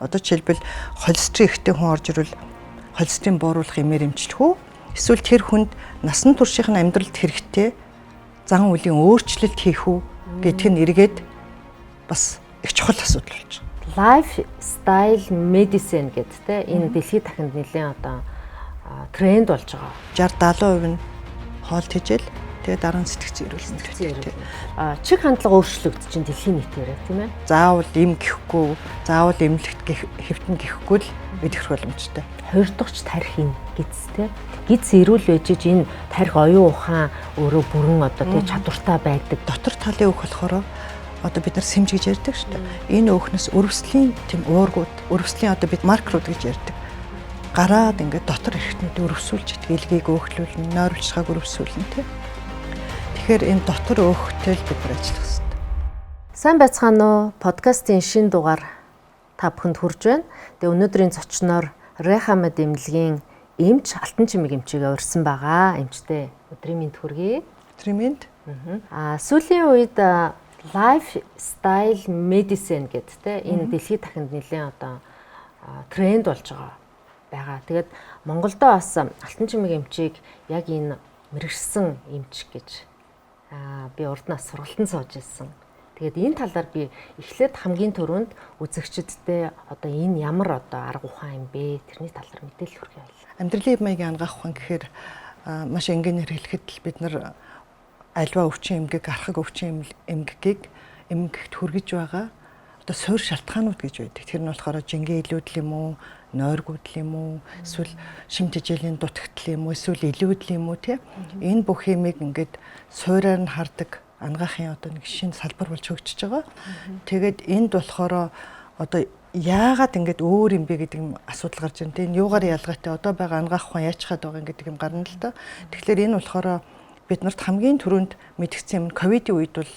Одоо жишээлбэл холестерин ихтэй хүн орж ирвэл холестерин бууруулах эмээр эмчлэх үү? Эсвэл тэр хүнд насан туршийн амьдралд хэрэгтэй зан үлийн өөрчлөлт хийх үү гэдг нь эргээд бас их чухал асуудал болж байна. Lifestyle medicine гэдэг те энэ дэлхийд дахинд нэлээд одоо тренд болж байгаа. 60-70% нь хоол тэжээл тэгээд дараа нь сэтгцэн ирүүлсэн. Чих хандлага өөрчлөгдөж чинь дэлхийн нийтээрээ тийм ээ. Заавал им гэхгүй, заавал эмнэлэгт хэвтэн гэхгүй л идэх боломжтой. Хоёрдогч тарих ин гидстэй. Гидс ирүүл байж энэ тарих оюун ухаан өөрөө бүрэн одоо тийм чадвартай байдаг. Дотор талын өөх болохоор одоо бид нар сэмж гэж ярьдаг шүү дээ. Энэ өөхнөөс өрөвслийн тийм уургууд, өрөвслийн одоо бид маркерууд гэж ярьдаг. Гараад ингээд дотор эрхтнүүд өрөвсүүлж идэх, илгийг өөхлүүлнэ, нойролцоогоо өрөвсүүлнэ тийм. Тэгэхээр энэ дотор өөхтэй л бид нар ажиллах хэрэгтэй. Сайн байцгаана уу? Подкастын шинэ дугаар та бүхэнд хүрж байна. Тэгээ өнөөдрийн зочноор Рехамед эмнэлгийн эмч Алтан чимэг эмчигээ урьсан байгаа. Эмчтэй өдрийн мэнд хүргэе. Өдрийн мэнд. Сүүлийн үед lifestyle medicine гэдэг те энэ дэлхийд дахинд нэлээд одоо тренд болж байгаа. Тэгээд Монголдо бас Алтан чимэг эмчийг яг энэ мэрэгсэн эмч гэж би урд нас сургалтанд сууж ирсэн. Тэгээд энэ талаар би эхлээд хамгийн түрүүнд үзэгчдэдээ одоо энэ ямар одоо арга ухаан юм бэ? Тэрний талаар мэдээлэл хүргье байл. Амьдралын маягийн ангаах ухаан гэхээр маш энгийнээр хэлэхэд л бид нар альва өвчин эмгэг, архаг өвчин эмгэгийг эмгэгт хүргэж байгаа одоо суурь шалтгаанууд гэж байдаг. Тэр нь болохоор жингийн илүүдэл юм уу, нойргуудл юм уу, эсвэл шим тэжээлийн дутагдал юм уу, эсвэл илүүдэл юм уу тийм. Энэ бүх юмыг ингээд суурьаар нь хардаг ангаахын одоо нэг шинэ салбар болж хөгжиж байгаа. Тэгээд энд болохоор одоо яагаад ингэж өөр юм бэ гэдэг юм асуудал гарч байна. Энэ юугаар ялгаатай одоо байгаа ангаах ухаан яаж чад байгаа гэдэг юм гарна л да. Тэгэхээр энэ болохоор бид нарт хамгийн түрүүнд мэдгдсэн юм ковидын үед бол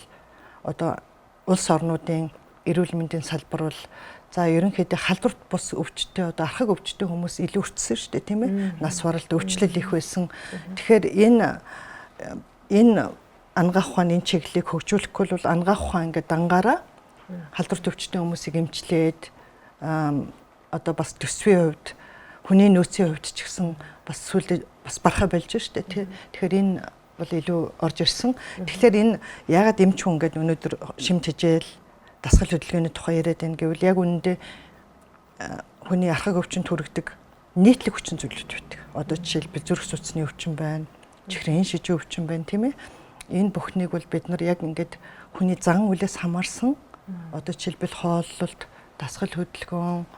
одоо улс орнуудын эрүүл мэндийн салбар бол за ерөнхийдөө халдварт бус өвчтөй одоо архаг өвчтөй хүмүүс илүү өртсөн шүү дээ тийм ээ. Нас баралт өвчлөл их байсан. Тэгэхээр энэ ангаах ухааны чиглэлийг хөгжүүлэхгүй бол ангаах ухаан ингээд дангаараа халдварт өвчтөй хүмүүсийг эмчлээд одоо бас төсвийн хувьд хүний нөөцийн хувьд ч гэсэн бас сүүлдээ бас барахаа болж шүү дээ. Тэгэхээр энэ бол илүү орж ирсэн. Тэгэхээр энэ яагаад эмч хүн гэдэг өнөөдөр шим тэжээл дасгал хөдөлгөөний тухай яриад байна гэвэл яг үнэндээ хүний архаг өвчин төрөгдөг нийтлэг хүчин зүйлүүд байдаг. Одоо жишээлбэл зүрх судасны өвчин байна, чихрийн шижийн өвчин байна тийм ээ. Энэ бүхнийг бол бид нар яг ингээд хүний зан үйлээс хамаарсан одоо жишээлбэл хооллолт, дасгал хөдөлгөөн,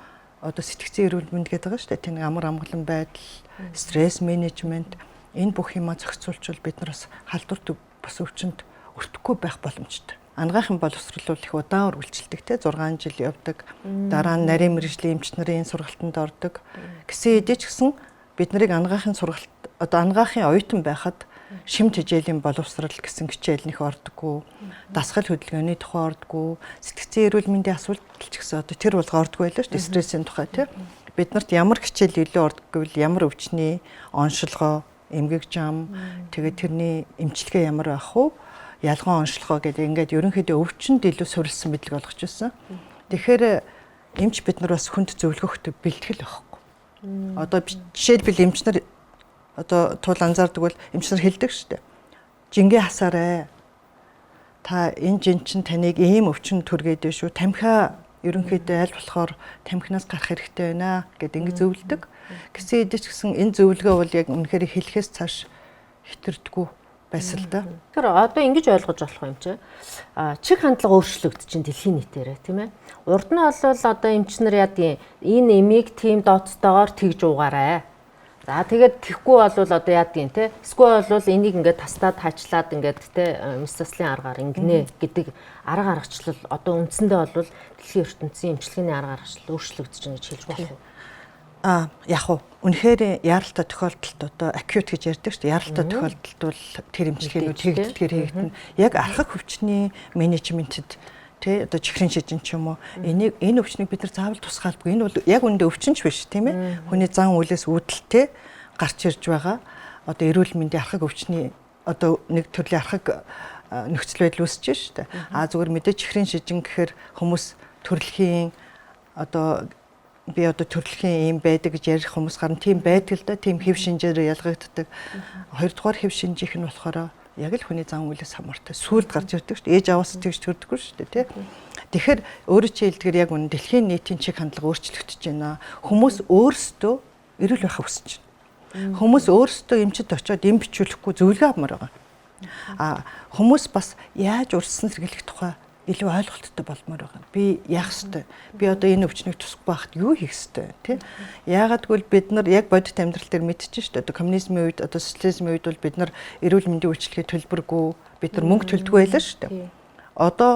одоо сэтгцэн эрүүл мэнд гэдэг байгаа шүү дээ. Тийм амар амгалан байдал, стресс менежмент энэ бүх юмаа зохицуулж бид нар бас халдварт бас өвчнөд өртөхгүй байх боломжтой. Ангаахын боловсрол их удаан үргэлжилдэг те 6 жил явдаг. Дараа нь нарийн мэргэжлийн эмч нарын сургалтанд ордог. Гэсэн хэдий ч гэсэн бид нарыг ангаахын сургалт одоо ангаахын оюутан байхад шим тэжээлийн боловсрол гэсэн хичээлнийх ордоггүй. Дасгал хөдөлгөөний тухай ордоггүй. Сэтгцэн эрүүл мэндийн асуудал ч гэсэн одоо тэр болго ордоггүй байлаа шүү дээ. Стрессийн тухай те. Бид нарт ямар хичээл илүү ордоггүй бол ямар өвчний оншилгоо, эмгэг зам тэгээд тэрний эмчилгээ ямар байх вэ? Ялган онцлогоо гэдэг ингээд ерөнхийдөө өвчнөд илүү суурилсан мэдлэг олгож байсан. Тэгэхээр эмч бид нар бас хүнд зөвлөгөөхтэй бэлтгэл байхгүй. Одоо жишээлбэл эмч нар одоо туул анзаардаг бол эмч нар хэлдэг шүү дээ. Жингээ хасаарай. Та энэ жин чин таныг ийм өвчин төргээд шүү. Тамхиа ерөнхийдөө аль болохоор тамхинаас гарах хэрэгтэй байна гэдэг ингээд зөвлөдөг. Гэсэн хэдий ч гэсэн энэ зөвлөгөө бол яг үнэхээр хэлэхээс цааш хитэрдэггүй байсан л да. Тэгэхээр одоо ингэж ойлгож болох юм чи. Чих хандлага өөрчлөгдөж чинь дэлхийн нийтээрээ тийм ээ. Урд нь бол одоо эмчнэр яадгийн энэ эмийг тийм дооцтойгоор тэгж уугаарай. За тэгээд тэгхгүй бол одоо яадгийн те. Эсвэл бол энийг ингээд тастаад хаачлаад ингээд те мисцлын аргаар ингэнэ гэдэг арга аргачлал одоо үндсэндээ бол дэлхийн ертөнцийн эмчилгээний арга аргачлал өөрчлөгдөж байгаа гэж хэлж болох уу? Яг уу үнэхээр яаралтай тохиолдолд одоо acute гэж ярьдаг шүү дээ. Яаралтай тохиолдолд бол тэр эмчилгээнүүд хийгдэлгээр хийгдэн. Яг архаг өвчний менежментэд тий одоо чихрийн шижин ч юм уу энэ өвчнийг бид нар заавал тусгаалбгүй. Энэ бол яг үндэ өвчин ч биш тийм ээ. Хүний зан үйлээс үүдэлтэй гарч ирж байгаа одоо эрүүл мэндийн архаг өвчний одоо нэг төрлийн архаг нөхцөл байдал үүсэж шүү дээ. Зүгээр мэдээ чихрийн шижин гэхээр хүмүүс төрөлхийн одоо би одоо төрөлхийн юм байдаг гэж ярих хүмүүс гарна. Тийм байдаг л да. Тийм хэв шинжээр ялгагддаг. Хоёрдугаар хэв шинжийнх нь болохоор яг л хүний зан үйлээс хамаартай. Сүүлд гарч ирдэг шүү дээ. Ээж аваас тэгж төрдөггүй шүү дээ, тий. Тэгэхээр өөрөө чи хэлдгээр яг үнэ дэлхийн нийтийн чиг хандлага өөрчлөгдөж байна. Хүмүүс өөрсдөө эрүүл байхаа хүсэж байна. Хүмүүс өөрсдөө эмчэд очиод эм бичүүлэхгүй зөвлөгөө авмаар байгаа. Хүмүүс бас яаж урьдчилан сэргийлэх тухай илүү ойлголттой болмоор байгаа. Би яах ёстой? Би одоо энэ өвчнийг тусахгүй байхад юу хийх ёстой, тий? Яагаад гэвэл бид нар яг бодит амьдрал дээр мэдчихэж шүү дээ. Одоо коммунизмын үед, одоо социализмын үед бол бид нар эрүүл мэндийн үйлчилгээ төлбөргүй, бид нар мөнгө төлдөггүй байлаа шүү дээ. Одоо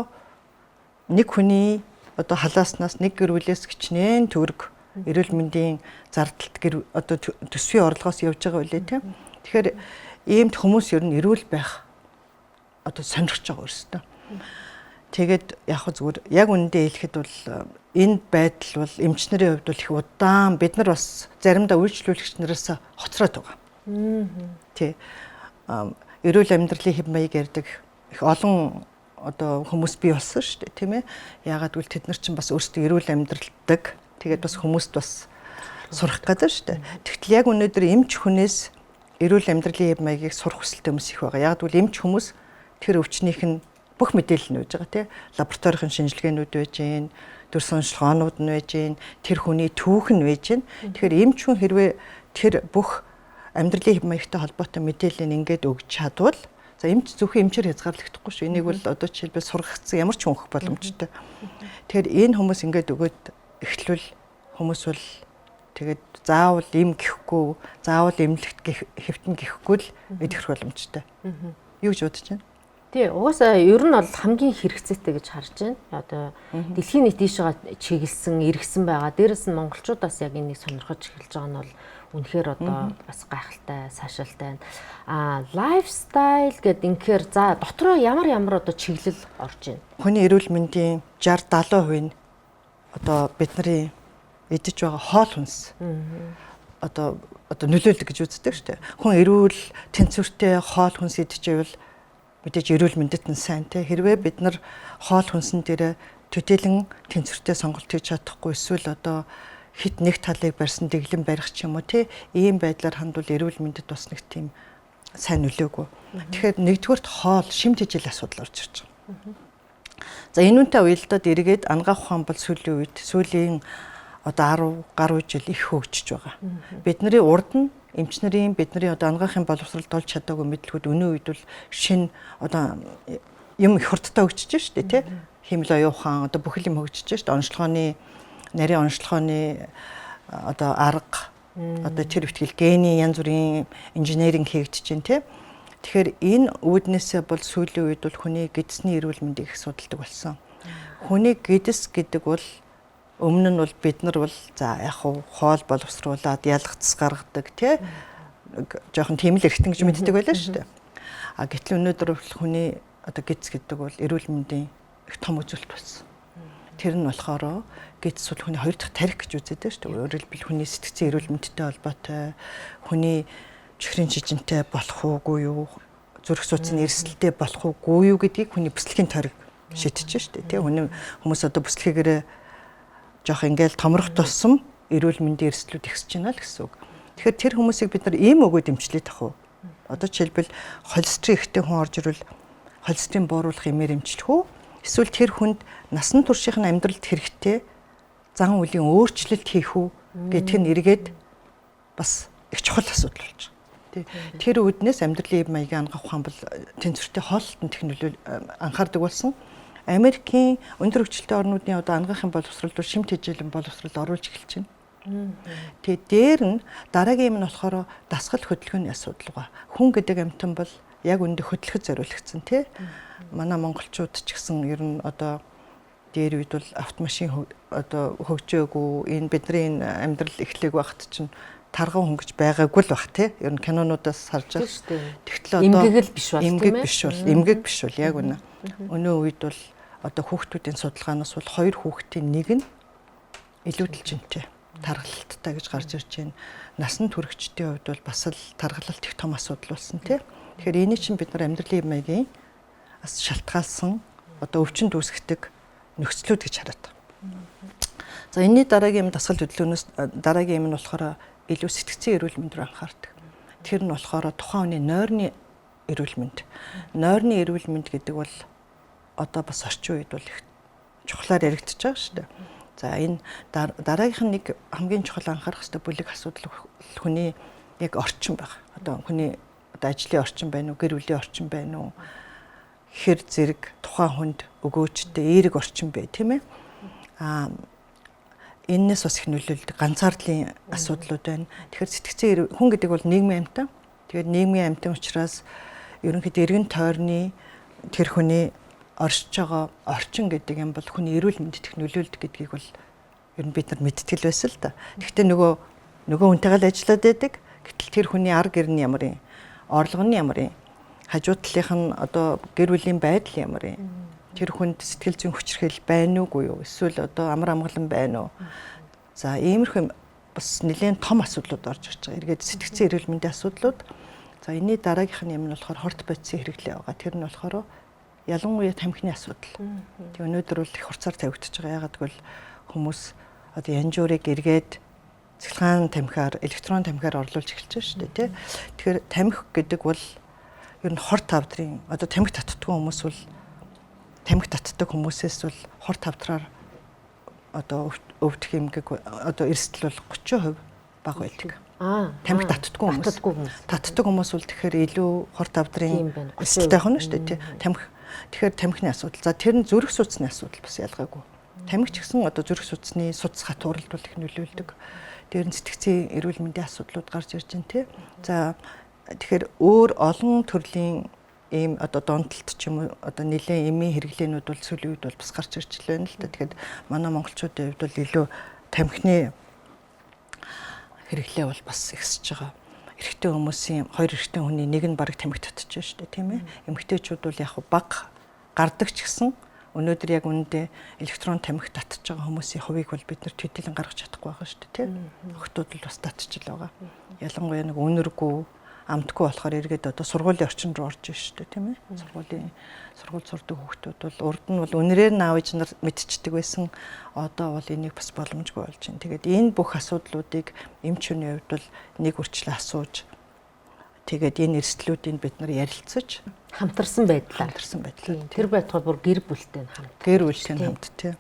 нэг хүний одоо халааснаас нэг гэр бүлээс хичнээн төгрөг эрүүл мэндийн зардалт одоо төсвийн орлогоос явж байгаа үлээ, тий? Тэгэхээр иймд хүмүүс ер нь эрүүл байх одоо сонирхож байгаа өөрсдөө. Тэгээд яг зүгээр яг үнэндээ хэлэхэд бол энэ байдал бол эмчнэрийн хувьд бол их удаан бид нар бас заримдаа үйлчлүүлэгч нараас хоцроод байгаа. Тий. Эрүүл амьдралын хэв маяг ярьдаг их олон одоо хүмүүс бий болсон шүү дээ, тийм ээ. Яагаад гэвэл тэд нар чинь бас өөрсдөө эрүүл амьдралдаг. Тэгээд бас хүмүүст бас сурах гэдэг шүү дээ. Тэгтэл яг өнөөдөр эмч хүнээс эрүүл амьдралын хэв маягийг сурах хүсэлтэй хүмүүс их байгаа. Яагаад гэвэл эмч хүмүүс тэр өвчнийх нь бүх мэдээлэл нь үүж байгаа тий. Лабораторийн шинжилгээнүүд байж гин, төр сонжилгоонууд нь байж гин, тэр хүний түүх нь байж гин. Тэгэхээр эмч хүн хэрвээ тэр бүх амьдралын хэв маягтай холбоотой мэдээллийг ингээд өгч чадвал за эмч зөвхөн эмчээр хязгаарлагдахгүй шүү. Энийг бол одоо жишээлбэл сургагдсан ямар ч хүн өгөх боломжтой. Тэгэхээр энэ хүмүүс ингээд өгөөд эхлвэл хүмүүс бол тэгээд заавал им гэхгүй, заавал эмнэлэгт хэвтэн гэхгүй л идэх боломжтой. Юу гэж бодож байна? Тий, угаасаа ер нь бол хамгийн хэрэгцээтэй гэж харж байна. Одоо дэлхийн нийт ийшээ чиглэсэн, эргэсэн байгаа. Дээрэс нь монголчуудаас яг энийг сонирхож эхэлж байгаа нь бол үнэхээр одоо бас гайхалтай, сайшаалтай байна. Лайфстайл гэдэг инхээр за дотроо ямар одоо чиглэл орж байна. Хүний эрүүл мэндийн 60-70% нь одоо бидний идэж байгаа хоол хүнс. Одоо нөлөөлдөг гэж үздэг шүү дээ. Хүн эрүүл тэнцвэртэй хоол хүнс идчихвэл мэдээж эрүүл мэндэд нь сайн те. Хэрвээ бид нар хоол хүнсэн дээр төдийлөн тэнцвэртэй сонголт хийж чадахгүй эсвэл одоо хит нэг талыг барьсан дэглэн барих ч юм уу те. Ийм байдлаар хандвал эрүүл мэндэд бас нэг тийм сайн нөлөөгүй. Тэгэхээр нэгдүгээрт хоол шимт ижил асуудал орж ирж байгаа. За энэ үнтэй уялдаад эргээд ангаах ухаан бол сүүлийн одоо 10 гаруй жил их хөгжиж байгаа. Бидний урд нь эмчнэрийн бидний одоо ангаахын боловсролд олж чадаагүй мэдлэгүүд өнөө үед бол шинэ одоо юм их хурдтай хөгжиж штэ тий. Химэл оюун ухаан одоо бүх юм хөгжиж штэ. Онцлогооны нарийн онцлогооны одоо арга одоо тэр ихтгэл гений янз бүрийн инженеринг хийгдэж байна тий. Тэгэхээр энэ үүднээсээ бол сүүлийн үед бол хүний гэдэсний эрүүл мэндийг их судалдаг болсон. Хүний гэдэс гэдэг бол өмнө нь бол бид нар бол за яг хоол боловсруулад ялгцс гаргадаг тий жоохон тийм л эргэтэн гэж мэддэг байлаа шүү дээ. Гэтэл өнөөдөр бол хүний одоо гэдэс гэдэг бол эрүүл мэндийн их том үзүүлэлт болсон. Тэр нь болохоор гэдэс бол хүний хоёр дахь тарих гэж үздэг шүү дээ. Өөрөөр хэлбэл хүний сэтгцийн эрүүл мэндтэй холбоотой, хүний чихрийн жижинтэй болох уугүй юу, зүрх судасны эрсдэлтэй болох уугүй юу гэдгийг хүний бүслэгийн тарих шийдэж шүү дээ. Тий хүмүүс одоо бүслэгээр жоох ингээл томрох тусам эрүүл мэндийн эрсдлүүд ихсэж байна л гэсэн үг. Тэгэхээр тэр хүмүүсийг бид нар ийм өгөөд эмчлээд ах уу? Одоо жишээлбэл холестерин ихтэй хүн орж ирвэл холестерин бууруулах эмээр эмчлэх үү? Эсвэл тэр хүнд насан туршийн амьдралд хэрэгтэй зан үлийн өөрчлөлт хийх үү гэдг нь эргээд бас их чухал асуудал болж байна. Тэр үүднээс амьдралын хэв маягийн ангаах ухаан бол тэнцвэртэй хоолтон технологи анхаардаг болсон. Америкийн өндөр хөгжилтэй орнуудын одоо ангаахын боловсролд шимт хичээлийн боловсрол оруулж эхэлж байна. Тэгээд дээр нь дараагийн юм нь болохоор дасгал хөдөлгөөний асуудал байгаа. Хүн гэдэг амьтан бол яг үүндээ хөдөлгөж зориулагдсан тий. Манай монголчууд ч гэсэн ер нь одоо дээр үед бол автомашин одоо хөгжөөгүй энэ бидний амьдрал эхлэх багт чинь тарган хүн гэж байгаагүй л баг тий. Ер нь кинонуудаас харж байгаа. Тэгтэл одоо эмгэг биш бол яг үнэ. Өнөө үед бол одоо хүүхдүүдийн судалгаанаас бол 2 хүүхдийн нэг нь илүүдэл жинтэй тархалттай гэж гарч ирж байна. Насанд хүрэгчдийн хувьд бол бас л тархалт их том асуудал болсон тий. Тэгэхээр энийг чинь бид нар амьдралын маягийн бас шалтгаалсан одоо өвчин дүүсгдэг нөхцлүүд гэж хараад байна. За энэний дараагийн дасгал хөдөлгөөнөөс дараагийн юм нь болохоор илүү сэтгцийн эрүүл мэнд рүү анхаардаг. Тэр нь болохоор тухайн хүний нойрны эрүүл мэнд. Нойрны эрүүл мэнд гэдэг бол одоо бас орчин үед бол их чухлаар яригдчихэж байгаа шүү дээ. За энэ дараагийнх нь нэг хамгийн чухал анхаарах хэрэгтэй бүлэг асуудал хүний яг орчин байна. Одоо хүний одоо ажлын орчин байна уу, гэр бүлийн орчин байна уу? Хэр зэрэг тухайн хүнд өгөөжтэй эерэг орчин бай, тийм ээ? Энэс бас их нөлөөлдөг ганцаардлын асуудлууд байна. Тэгэхээр сэтгцэн хүн гэдэг бол нийгмийн амьтан. Тэгээд нийгмийн амьтан учраас ерөнхийдөө эргэн тойрны тэр хүний оршиж байгаа орчин гэдэг юм бол хүний эрүүл мэндэд их нөлөөлдөг гэдгийг бол ер нь бид нар мэдтгэл байсан л да. Гэхдээ нөгөө хүнтэйгээ л ажиллаад байдаг. Гэтэл тэр хүний ар гэр нь ямар юм, орлого нь ямар юм, хажуу талынх нь одоо гэр бүлийн байдал ямар юм. Тэр хүнд сэтгэл зүйн хүчирхэл байна уугүй юу? Эсвэл одоо амар амгалан байна уу? За иймэрхүү бас нэлээд том асуудлууд орж ирж байгаа. Эргээд сэтгцэн эрүүл мэндийн асуудлууд. За энэний дараагийнх нь юм нь болохоор хорт бодисын хэрэглээ байгаа. Тэр нь болохоор ялангуяа тамхины асуудал. Тэг өнөөдөр бол их хурцаар тавигдчихж байгаа. Ягаад гэвэл хүмүүс одоо янжуурыг эргээд цэглэгаан тамхиар, электрон тамхиар орлуулж эхэлж байгаа шүү дээ, тий. Тэгэхээр тамхи гэдэг бол ер нь хорт тавдрын одоо тамхи татдаггүй хүмүүс бол тамхи татдаг хүмүүсээс бол хорт тавдраар одоо өвдөх эмгэг одоо эрсдэл бол 30% бага байдаг. Тамхи татдаггүй хүмүүс. Татдаг хүмүүс бол тэгэхээр илүү хорт тавдрын эрсдэлтэй хонно шүү дээ, тий. Тэгэхээр тамхины асуудал. За тэр нь зүрх судасны асуудал бас ялгаагүй. Тамхи ч гэсэн одоо зүрх судасны судас хатууралд бол их нөлөөлдөг. Тэр нь сэтгцэн эрүүл мэндийн асуудлууд гарч ирж байна, тий. За тэгэхээр өөр олон төрлийн ийм одоо донтолт ч юм уу одоо нэлээд эмийн хэрэглээнүүд бол сүүлийн үед бол бас гарч ирж байна л да. Тэгэхээр манай монголчуудын хувьд бол илүү тамхины хэрэглээ бол бас ихсэж байгаа. Эрэгтэй хүмүүсийн хоёр эрэгтэй хүний нэг нь бараг тамхи татчих шүү дээ, тийм ээ. Эмэгтэйчүүд бол яг бага гардаг ч гэсэн өнөөдөр яг үүндээ электрон тамхи татчих байгаа хүмүүсийн хувийг бол бид нар төдийлөн гаргаж чадахгүй байгаа шүү дээ, тийм. Охтууд бол бас татчихл байгаа. Ялангуяа нэг үнэргүй амтгүй болохоор эргээд одоо сургуулийн орчин руу орж ийн шүү дээ, тийм ээ. Сургууль сурдаг хүүхдүүд бол урд нь бол үнэрээр нь аав ээж нар мэдчихдэг байсан. Одоо бол энийг бас боломжгүй болж байна. Тэгээд энэ бүх асуудлуудыг эмч хүний хувьд бол нэг үрчлээ асууж тэгээд энэ эрсдлүүдийг бид нар ярилцаж хамтарсан байдлаар. Тэр байтугай бүр гэр бүлтэй хамт. Гэр бүлтэй хамт тий.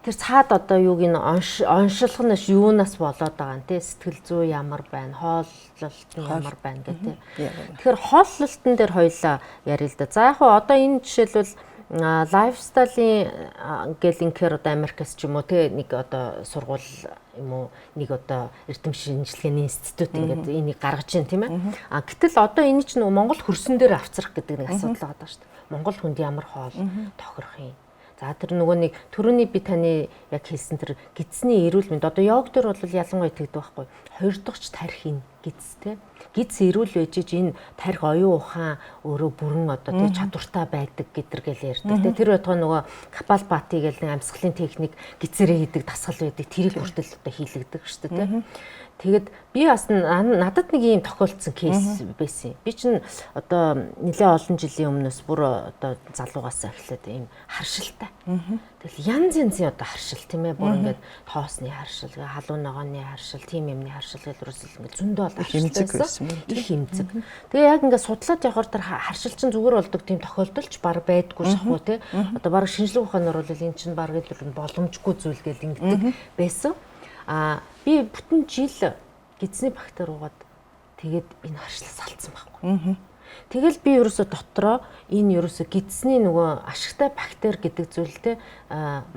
Тэр цаад одоо юуг ин оншилх нь юунаас болоод байгаа юм те, сэтгэл зүй ямар байна, хооллолт нь ямар байна гэдэг. Тэгэхээр хооллолтын дээр хоёлаа ярил л да. За яг одоо энэ жишээлбэл лайфстайлын гэл инхээр одоо Америкас ч юм уу те, нэг одоо сургууль юм уу, нэг одоо эрдэм шинжилгээний институт ингээд энийг гаргаж байна тийм ээ. Гэтэл одоо энэ чинь Монгол хөрсөн дээр авчрах гэдэг нэг асуудал байгаа шүү дээ. Монгол хүнд ямар хоол тохирох юм. За тэр нөгөө нэг төрөний би таны яг хэлсэн тэр гидсний эрүүл мэнд одоо йог дээр бол ялангуяа тэгдэг байхгүй. Хоёр дахьч тархин гидс те. Гидс эрүүл байж энэ тархи оюун ухаан өөрөө бүрэн одоо тэг чадвартай байдаг гэдэргээл ярьдаг те. Тэр байтугай нөгөө Капалбати гэл нэг амьсгалын техник гидсэрээ хийдэг дасгал байдаг. Тэрийг хүртэл одоо хийлэгдэг шүү дээ те. Тэгэд би бас надад нэг юм тохиолдсон кейс байсан. Би чинь одоо нэлээд олон жилийн өмнөөс бүр одоо залуугаас эхлээд ийм харшилтай. Тэгэл янз одоо харшил тийм ээ. Бүр ингээд тоосны харшил, халуун ногооны харшил, тийм юмны харшил гэл үрсэл ингээд зөндөө бол харшилсан. Их хэмцэг. Тэгээ яг ингээд судлаад явахаар тэр харшил чинь зүгээр болдог тийм тохиолдолч баг байдгүй шахуу тий. Одоо баг шинжлэх ухаанаар бол энэ чинь баг л боломжгүй зүйл гэл ингэдэг байсан. Би бүтэн жил гидсний бактери уугаад тэгээд энэ харшлаас алдсан байхгүй. Тэгэл би ерөөсө дотроо энэ ерөөсө гидсний нөгөө ашигтай бактери гэдэг зүйлтэй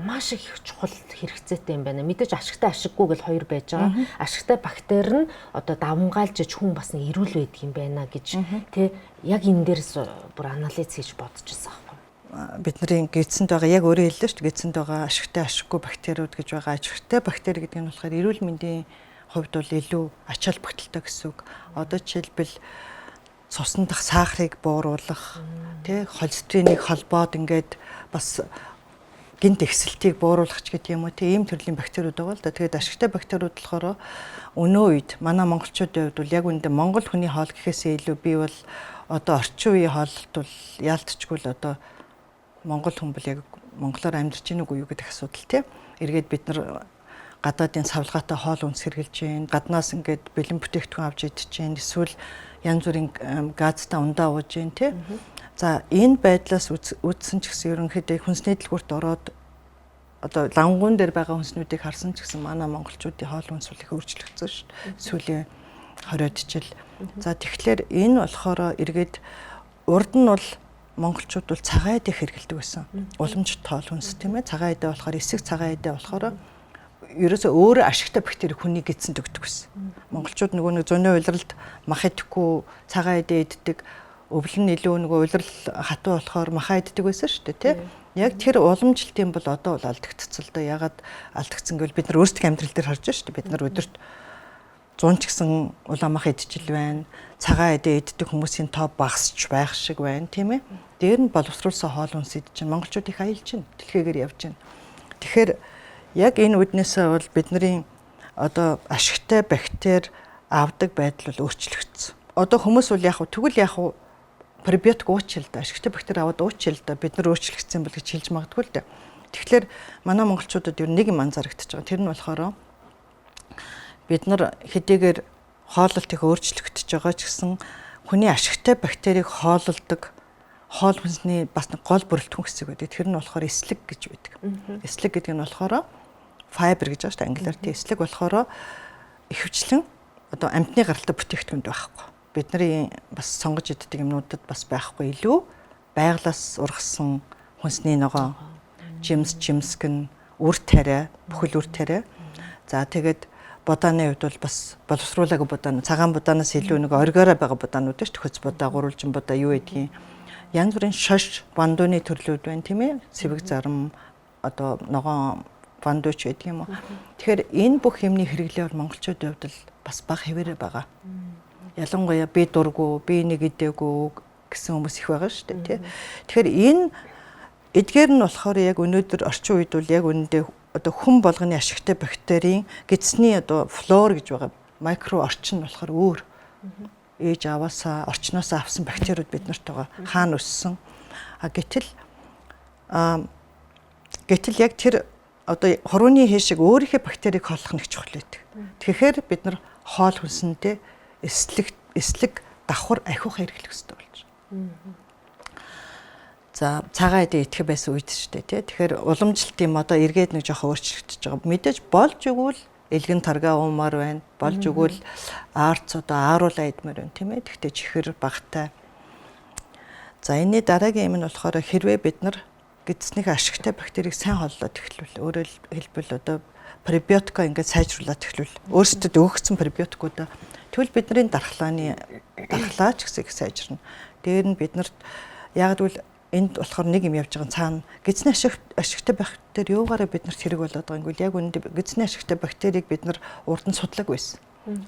маш их чухал хэрэгцээтэй юм байна. Мэдээж ашигтай ашиггүй гэл хоёр байж байгаа. Ашигтай бактери нь одоо давмгаалж хүн бас нэг эрүүл байдаг юм байна гэж тэ яг энэ дээрс бүр анализ хийж бодож байсан байхгүй. Бидний гидсэнд байгаа яг өөрөө хэллээ шүү дээ. Гидсэнд байгаа ашигтай ашиггүй бактериуд гэж байгаа. Ашигтай бактери гэдэг нь болохоор эрүүл мэндийн хувьд бол илүү ач холбогдолтой гэсэн үг. Одоо жишээлбэл цусны дах сахарыг бууруулах, тий холестеринийг холбоод ингээд бас гинт ихсэлтийг бууруулах ч гэдэг юм уу, тий ийм төрлийн бактериуд байгаа л да. Тэгээд ашигтай бактериуд болохоор өнөө үед манай монголчуудын хувьд бол яг үүндээ монгол хүний хоол гэхээсээ илүү би бол одоо орчин үеийн хооллолт бол яалтчгүй л одоо монгол хүн бол яг монголоор амьдарч гин үгүй юу гэдэг асуудал тий. эргээд бид нар гадаадын савлгаатай хоол хүнс хэрглэж гин, гаднаас ингээд бэлэн бүтээгдэхүүн авч идэж гин, эсвэл янз бүрийн газтай ундаа ууж гин тий. За энэ байдлаас үзсэн ч гэсэн ерөнхийдөө хүнсний дэлгүүрт ороод одоо лангуун дээр байгаа хүнснүүдийг харсан ч гэсэн манай монголчуудын хоол хүнс их өөрчлөгдсөн шүү дээ. Сүүлийн 20-д жил. За тэгэхээр энэ болохоор эргээд урд нь бол монголчууд бол цагаан эдээ хэргэлдэг байсан. Уламжит хоол хүнс тийм ээ. Цагаан эдээ болохоор эсэг цагаан эдээ болохоор ерөөсөө өөрөө ашигтай бактери хүний гидсэнд өгдөг байсан. Монголчууд нөгөө нэг зуны улиралд мах идэхгүй цагаан эдээ иддэг, өвлөн илүү нөгөө улирал хатуу болохоор махаа иддэг байсан шүү дээ тий. Яг тэр уламжлалтын бол одоо бол алдагдцсан л да. Ягаад алдагдсан гэвэл бид нар өөрсдөө амьдрал дээр харж байна шүү дээ. Бид нар өдөрт 100 ч гэсэн улаан мах идчихэл байна. Цагаан эдээ иддэг хүмүүсийн тоо багасч байх шиг байна тийм ээ. Дээр нь боловсруулсан хоол хүнс идэж чинь монголчууд их аялж чинь дэлхийгээр явж чинь. Тэгэхээр яг энэ үднээсээ бол бидний одоо ашигтай бактери авдаг байдал бол өөрчлөгдсөн. Одоо хүмүүс бол яг тэгвэл пребиотик уучил да ашигтай бактери аваад уучил да бид нар өөрчлөгдсөн бол гэж хэлж магадгүй л дээ. Тэгэхээр манай монголчуудад ер нь нэг юм анзаарэгдэж байгаа. Тэр нь болохоор бид нар хэдийгээр хооллолт их өөрчлөгдөж байгаа ч гэсэн хүний ашигтай бактерийг хооллолдог хоол хүнсний бас нэг гол бүрэлдэхүүн хэсэг байдаг. Тэр нь болохоор эслэг гэж байдаг. Эслэг гэдэг нь болохоор файбер гэж байгаа шүү дээ англиар тийм эслэг болохоор ихэвчлэн одоо амьтны гаралтай бүтээгдэхүүнд байхгүй. Бидний бас сонгож иддэг юмнуудад бас байхгүй илүү байглаас ургасан хүнсний ногоо, жимсгэн, үр тариа, бүхэл үр тариа. За тэгээд будааны хувьд бол бас боловсруулаагүй будаан, цагаан будаанаас илүү нэг оргиороо байгаа будаанууд шүү дээ. Хөц будаа, гурвалжин будаа юу гэдгийг янз бүрийн шош бандууны төрлүүд байна тийм ээ. Цэвэг зарам одоо ногоон бандууч гэдэг юм уу. Тэгэхээр энэ бүх юмны хэрэглээ бол монголчуудын хувьд бас бага хэвээрээ байгаа. Ялангуяа би дургу, би нэг идээгүй гэсэн хүмүүс их байгаа шүү дээ тий. Тэгэхээр энэ эдгээр нь болохоор яг өнөөдөр орчин үед бол яг үнэндээ одоо хүн болгоны ашигтай бактерийн гидсний одоо флор гэж байгаа микро орчин болохоор өөр. Ээж аваасаа орчноосоо авсан бактериуд бид нарт байгаа. Хаана өссөн. Гэтэл яг тэр одоо хорууны хэшиг өөрийнхөө бактерийг хооллох нэг чухал байдаг. Тэгэхээр бид нар хоол хүнсэндээ эслэг давхар ахиуха хэрэглэх хэрэгтэй болж байна. За цагаан эдээ идэх байсан үед шүү дээ тий. Тэгэхээр уламжлалт юм одоо эргээд нэг жоохон өөрчлөгдөж байгаа. Мэдээж болж өгвөл элгэн таргаа уумаар байна. Болж өгвөл аарц одоо ааруулаа идмээр байна тийм ээ. Тэгтээ чихэр багтай. За энэний дараагийн юм нь болохоор хэрвээ бид нар гидснийх ашигтай бактерийг сайн хооллоод эхлүүл. Өөрөөр хэлбэл одоо пребиотика ингээд сайжруулаад эхлүүл. Өөрсдөд өгөгдсөн пребиотикуудаа тэгвэл бидний дархлаач гэсэн их сайжирна. Дээр нь биднэрт яг л энд болохоор нэг юм явж байгаа цаана гидсний ашигтай бактери юугаараа биднэрт хэрэг болоод байгаа юм бол яг үүнд гидсний ашигтай бактерийг бид нар урд нь судлаг байсан.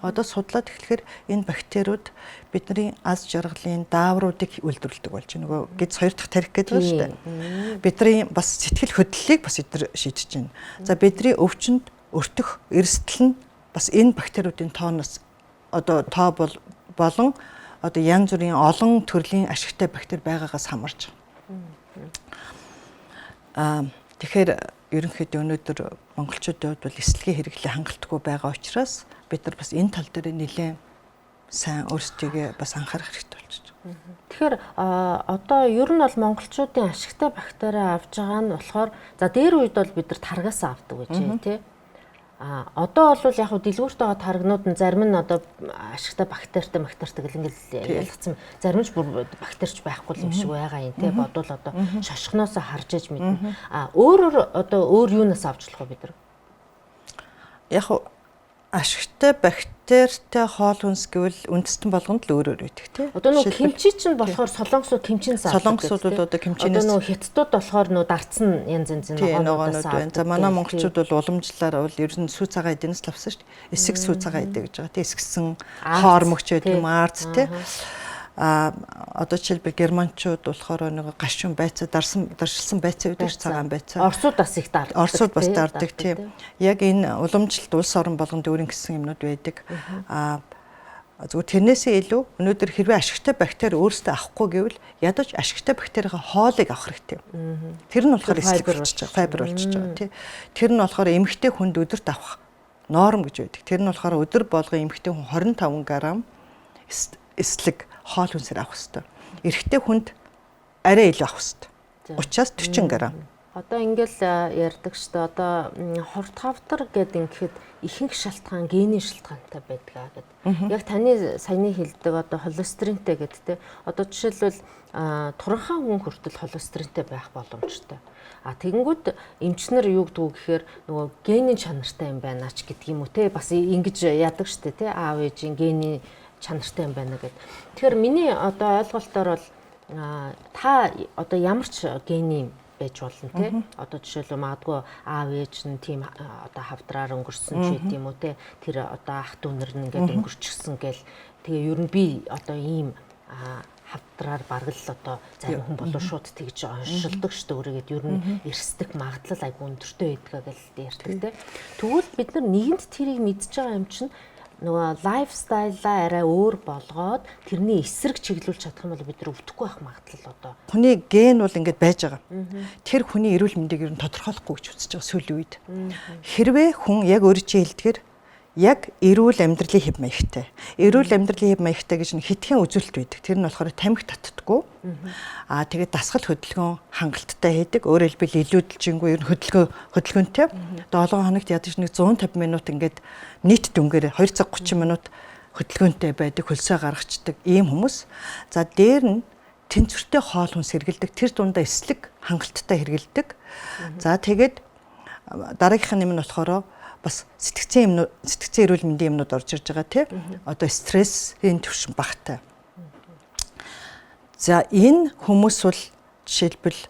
Одоо судлаад эхлэхээр энэ бактериуд бидний аз жаргалын даавруудыг үйлдвэрлэдэг болж байгаа. Нөгөө гидс 2 дахь тарих гэдэг нь шүү дээ. Бидний бас сэтгэл хөдлөлийг бас эдгээр шийдэж байна. За бидний өвчнөд өртөх эрсдэл нь бас энэ бактериудын тооноос одоо тоо болон одоо янз бүрийн олон төрлийн ашигтай бактери байгаагаас хамаарч байгаа. Тэгэхээр ерөнхийдөө өнөөдөр монголчуудын хувьд бол эслэгийн хэрэглээ хангалтгүй байгаа учраас бид нар бас энэ тал дээр нэлээд сайн өөрсдийгөө бас анхаарах хэрэгтэй болчихж байгаа. Тэгэхээр одоо ер нь бол монголчуудын ашигтай бактери авж байгаа нь болохоор за дээр үед бол бид нар таргаас авдаг гэж тий. Одоо бол яг дэлгүүрт байгаа таргнууд нь зарим нь одоо ашигтай бактеритай гэл ингээл ялгцсан. Зарим нь бүр бактерич байхгүй юм шиг байгаа юм тий. Бодвол одоо шошгоноос харж иж мэднэ. Өөрөөр одоо өөр юунаас авч болох вэ бид нар? Яг ашигтай бактеритай хоол хүнс гэвэл үндэстэн болгонд л өөрөөр байдаг тий. Одоо нөгөө кимчи чинь болохоор солонгосууд кимчинээс авдаг. Солонгосууд бол одоо кимчинээс. Одоо нөгөө хятадууд болохоор нөгөө дарцсан янз ногоонууд байна. За манай монголчууд бол уламжлалаар бол ер нь сүү цагаан эднээс л авсан шүү дээ. Эсэг сүү цагаан эдэ гэж байгаа тий. Эсгсэн хоормогч гэдэг юм арц тий. Одоо жишээлбэл германчууд болохоор нэг гашуун байцаа даршилсан байцаа үүдэж цагаан байцаа. Оросууд бас их дардаг. Оросууд бас дардаг тийм. Яг энэ уламжлалт улс орон болгонд өөрийн гэсэн юмнууд байдаг. Зүгээр тэрнээсээ илүү өнөөдөр хэрвээ ашигтай бактери өөрсдөө авахгүй гэвэл ядаж ашигтай бактерийн хоолыг авах хэрэгтэй. Тэр нь болохоор файбер болчихж байгаа тий. Тэр нь болохоор эмэгтэй хүнд өдөрт авах норм гэж байдаг. Тэр нь болохоор өдөр болгон эмэгтэй хүн 25 г эслэг хоол хүнсээр авах хэрэгтэй. Эрэгтэй хүнд арай илүү авах хэрэгтэй. 30-40 г. Одоо ингээл ярьдаг шүү дээ. Одоо хорт хавтар гэдэг ингээд ихэнх шалтгаан генийн шалтгаантай байдгаа гэдэг. Яг таны саяны хэлдэг одоо холестеринтэй гэдэг те. Одоо жишээлбэл туранхай хүн хүртэл холестеринтэй байх боломжтой. Тэгэнгүүт эмчнэр юу гэдэг вэ гэхээр нөгөө генийн чанартай юм байна ч гэдэг юм уу те. Бас ингэж яадаг шүү дээ те. Аав ээжийн генийн чанартай юм байна гэд. Тэгэхээр миний одоо ойлголтоор бол та одоо ямар ч гений байж болно тий. Одоо жишээлбэл магадгүй аав ээж нь тийм одоо хавдраар өнгөрсөн ч гэдэг юм уу тий. Тэр одоо ах дүүнэр нь ингээд өнгөрчихсөн гэл тэгээ ер нь би одоо ийм хавдраар бараг л одоо зарим хүн болоо шууд тэгж оншилдог шүү дээ. Өөрөгээд ер нь эрсдэх магадлал айгүй өндөртэй байдгаа гэл ярьдаг тий. Тэгвэл бид нар нийгэмд тэрийг мэдж байгаа юм чинь нөгөө лайфстайлаа арай өөр болгоод тэрний эсрэг чиглүүлж чадах юм бол бид нар өвдөхгүй байх магадлал одоо. Хүний ген бол ингэж байж байгаа. Тэр хүний эрүүл мэндийг ер нь тодорхойлохгүй гэж үзэж байгаа сүүлийн үед. Хэрвээ хүн яг өөрөө чи хэлдгээр яг эрүүл амьдралын хэв маягтай. Эрүүл амьдралын хэв маягтай гэж нь хитгэн үзүүлэлт байдаг. Тэр нь болохоор тамхи татдаггүй. Тэгээд дасгал хөдөлгөөн хангалттай хийдэг. Өөрөөр хэлбэл илүүдэлжингүй ер нь хөдөлгөөнтэй. Одоо олон хоногт ядаж нэг 150 минут ингээд нийт дүнгээр 2 цаг 30 минут хөдөлгөөнтэй байдаг, хөлсөө гаргацдаг ийм хүмүүс. За дээр нь тэнцвэртэй хоол хүнс хэргэлдэг. Тэр дундаа эслэг хангалттай хэргэлдэг. За тэгээд дараагийнх нь юм нь болохоор бас сэтгцэн эрүүл мэндийн юмнууд орж ирж байгаа тий. Одоо стрессийн түвшин багтай. За энэ хүмүүс бол жишээлбэл